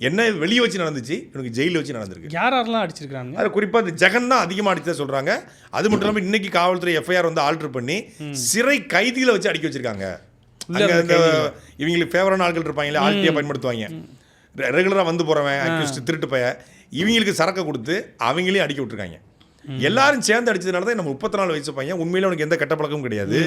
என்ன வெளியே வச்சு நடந்துச்சு, இவனுக்கு ஜெயிலில் வச்சு நடந்திருக்கு. யாரெல்லாம் அடிச்சிருக்காங்க? அது குறிப்பாக இந்த ஜெகன் தான் அதிகமாக அடித்தா சொல்கிறாங்க. அது மட்டும் இல்லாமல் இன்னைக்கு காவல்துறை எஃப்ஐஆர் வந்து ஆல்டர் பண்ணி சிறை கைதிகளை வச்சு அடிக்க வச்சிருக்காங்க. அங்கே இந்த இவங்களுக்கு ஃபேவரான ஆட்கள் இருப்பாங்களே, ஆல்டியை பயன்படுத்துவாங்க, ரெகுலராக வந்து போகிறவன் அக்யூஸ்ட் திருட்டு பைய, இவங்களுக்கு சரக்கை கொடுத்து அவங்களையும் அடிக்க விட்டுருக்காங்க. எல்லாரும் சேர்ந்து அடிச்சதுனால தான் நம்ம 34 வயசு பையன். உண்மையில அவனுக்கு எந்த கெட்ட பழக்கமும் கிடையாது.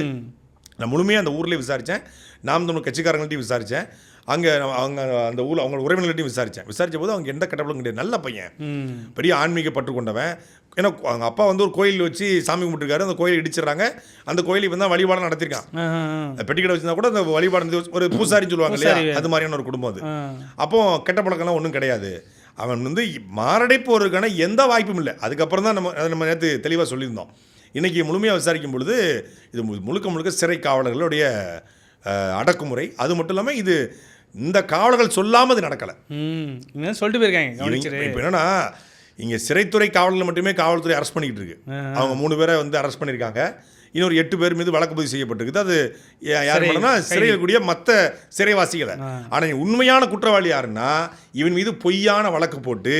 நான் முழுமையாக அந்த ஊர்லேயே விசாரித்தேன், நாம் தமிழ் கட்சிக்காரங்கள்ட்டையும் விசாரித்தேன், அங்கே அவங்க அந்த ஊரில் அவங்க உறவினர்கள்ட்டையும் விசாரித்த போது அவங்க எந்த கெட்ட பழக்கம் கிடையாது, நல்ல பையன், பெரிய ஆன்மீக பற்று கொண்டவன். ஏன்னா அவங்க அப்பா வந்து ஒரு கோயில் வச்சு சாமி கும்பிட்டுருக்காரு, அந்த கோயில் இடிச்சிடறாங்க, அந்த கோயில் இப்போ தான் வழிபாடு நடத்திருக்கான். பெட்டிக்கடை வச்சுருந்தா கூட அந்த வழிபாடு ஒரு பூசாரின்னு சொல்லுவாங்க இல்லையா, அது மாதிரியான ஒரு குடும்பம் அது. அப்போ கெட்ட பழக்கம்லாம் ஒன்றும் கிடையாது. அவன் வந்து மாரடைப்பு வருவதற்கான எந்த வாய்ப்பும் இல்லை. அதுக்கப்புறம் தான் நம்ம நேற்று தெளிவாக சொல்லியிருந்தோம். இன்றைக்கி முழுமையாக விசாரிக்கும் பொழுது இது முழுக்க சிறை காவலர்களுடைய அடக்குமுறை. அது மட்டும் இல்லாமல் இது இந்த காவலர்கள் சொல்லாமல் இது நடக்கலை, சொல்லிட்டு போயிருக்காங்க. இப்போ என்னன்னா இங்கே சிறைத்துறை காவலர்கள் மட்டுமே காவல்துறை அரெஸ்ட் பண்ணிக்கிட்டு இருக்கு. அவங்க 3 பேரை வந்து அரெஸ்ட் பண்ணியிருக்காங்க. இன்னொரு 8 பேர் மீது வழக்கு பதிவு செய்யப்பட்டிருக்குது. அது யார் பண்ணனா சிறையில் கூடிய மற்ற சிறைவாசிகளை. ஆனால் உண்மையான குற்றவாளி யாருன்னா இவன் மீது பொய்யான வழக்கு போட்டு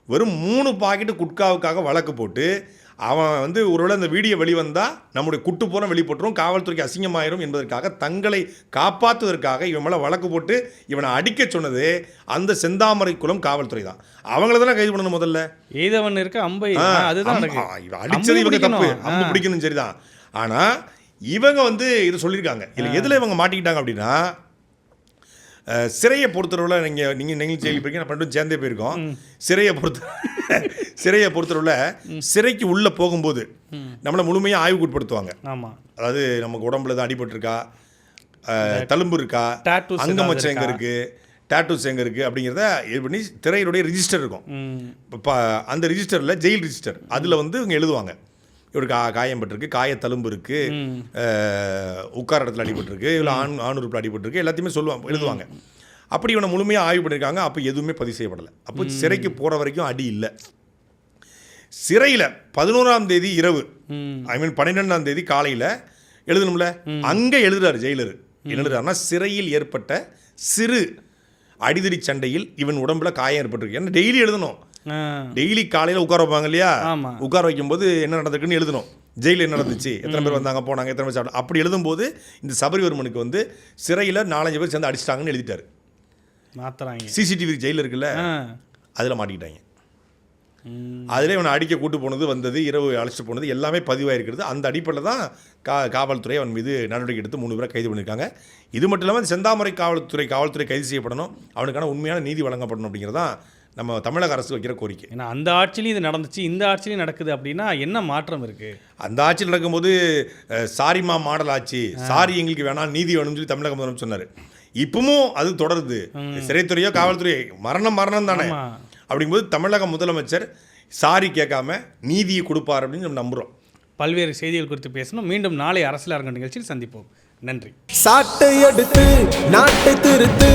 வெறும் 3 பாக்கெட்டு குட்காவுக்காக வழக்கு போட்டு அவன் வந்து ஒருவேளை அந்த வீடியோ வெளிவந்தால் நம்முடைய குட்டு போன வெளிப்பட்டுரும், காவல்துறைக்கு அசிங்கமாயிரும் என்பதற்காக தங்களை காப்பாற்றுவதற்காக இவன் மேலே வழக்கு போட்டு இவனை அடிக்க சொன்னது அந்த செந்தாமரை குளம் காவல்துறை தான். அவங்கள தானே கைது பண்ணணும் முதல்ல. ஏதவன் இருக்க அம்பை அதுதான் அடிச்சது இவங்க தப்பு, அம்பு பிடிக்கணும் சரிதான். ஆனால் இவங்க வந்து இது சொல்லியிருக்காங்க. இல்லை எதில் இவங்க மாட்டிக்கிட்டாங்க அப்படின்னா, சிறையை பொறுத்தளவில் நீங்கள் செயலி போயிருக்கீங்க, நான் பண்ணிட்டு சேர்ந்தே போயிருக்கோம். சிறையை பொறுத்தளவில் சிறைக்கு உள்ளே போகும்போது நம்மளை முழுமையாக ஆய்வுக்கு உட்படுத்துவாங்க. ஆமாம், அதாவது நமக்கு உடம்புல தான் அடிபட்டிருக்கா, தழும்பு இருக்கா, அங்கமச்சம் எங்கே இருக்குது, டேட்டூஸ் எங்கே இருக்குது அப்படிங்கிறத இது பண்ணி திரையினுடைய ரிஜிஸ்டர் இருக்கும். இப்போ அந்த ரிஜிஸ்டரில் ஜெயில் ரிஜிஸ்டர், அதில் வந்து இவங்க எழுதுவாங்க இவருக்கு காயம் பட்டிருக்கு, காயத்தழும்பு இருக்குது, உட்கார இடத்துல அடிபட்டிருக்கு, இல்லை ஆணுறுப்பில் அடிபட்டிருக்கு, எல்லாத்தையுமே எழுதுவாங்க. அப்படி இவனை முழுமையாக ஆய்வு பண்ணியிருக்காங்க. அப்போ எதுவுமே பதிவு செய்யப்படலை. அப்போ சிறைக்கு போகிற வரைக்கும் அடி இல்லை. சிறையில் 11ஆம் தேதி இரவு, 12ஆம் தேதி காலையில் எழுதணும்ல, அங்கே எழுதுறாரு ஜெயிலர். என்ன எழுதுறாருன்னா, சிறையில் ஏற்பட்ட சிறு அடிதடி சண்டையில் இவன் உடம்புல காயம் ஏற்பட்டிருக்கு. ஏன்னா டெய்லி எழுதணும். டெய்லி காலையில் உட்கார வைப்பாங்க இல்லையா, உட்கார வைக்கும்போது என்ன நடந்திருக்குன்னு எழுதணும். ஜெயிலில் என்ன நடந்துச்சு, எத்தனை பேர் வந்தாங்க போனாங்க, எத்தனை பேர் சாப்பிட்டாங்க, அப்படி எழுதும்போது இந்த சபரிவர்மனுக்கு வந்து சிறையில் 4-5 பேர் சேர்ந்து அடிச்சிட்டாங்கன்னு எழுதிட்டாரு. சிசிடிவி ஜெயிலில் இருக்குல்ல, அதில் மாட்டிக்கிட்டாங்க. அதில் இவனை அடிக்க கூட்டு போனது, வந்தது, இரவு அழைச்சிட்டு போனது எல்லாமே பதிவாயிருக்கிறது. அந்த அடிப்படையில் தான் காவல்துறை அவன் மீது நடவடிக்கை எடுத்து 3 பேரை கைது பண்ணியிருக்காங்க. இது மட்டும் இல்லாமல் செந்தாமரை காவல்துறை கைது செய்யப்படணும், அவனுக்கான உண்மையான நீதி வழங்கப்படணும் அப்படிங்கிறதான் நம்ம தமிழக அரசு வைக்கிற கோரிக்கை. ஏன்னா அந்த ஆட்சிலையும் இது நடந்துச்சு, இந்த ஆட்சிலையும் நடக்குது அப்படின்னா என்ன மாற்றம் இருக்குது? அந்த ஆட்சியில் நடக்கும்போது சாரிமா மாடல் ஆட்சி, சாரி எங்களுக்கு வேணாம், நீதி வேணும்னு சொல்லி தமிழக முதலமைச்சர் சொன்னார். இப்பவும் அது தொடருது. சிறைத்துறையோ காவல்துறையோ மரணம் தானே. அப்படிங்கும்போது தமிழக முதலமைச்சர் சாரி கேட்காம நீதியை கொடுப்பார் அப்படின்னு நம்ம நம்புகிறோம். பல்வேறு செய்திகள் குறித்து பேசணும். மீண்டும் நாளை அரசியல் அரங்க நிகழ்ச்சியில் சந்திப்போம். நன்றி. சாட்டை எடுத்து நாட்டை திருத்து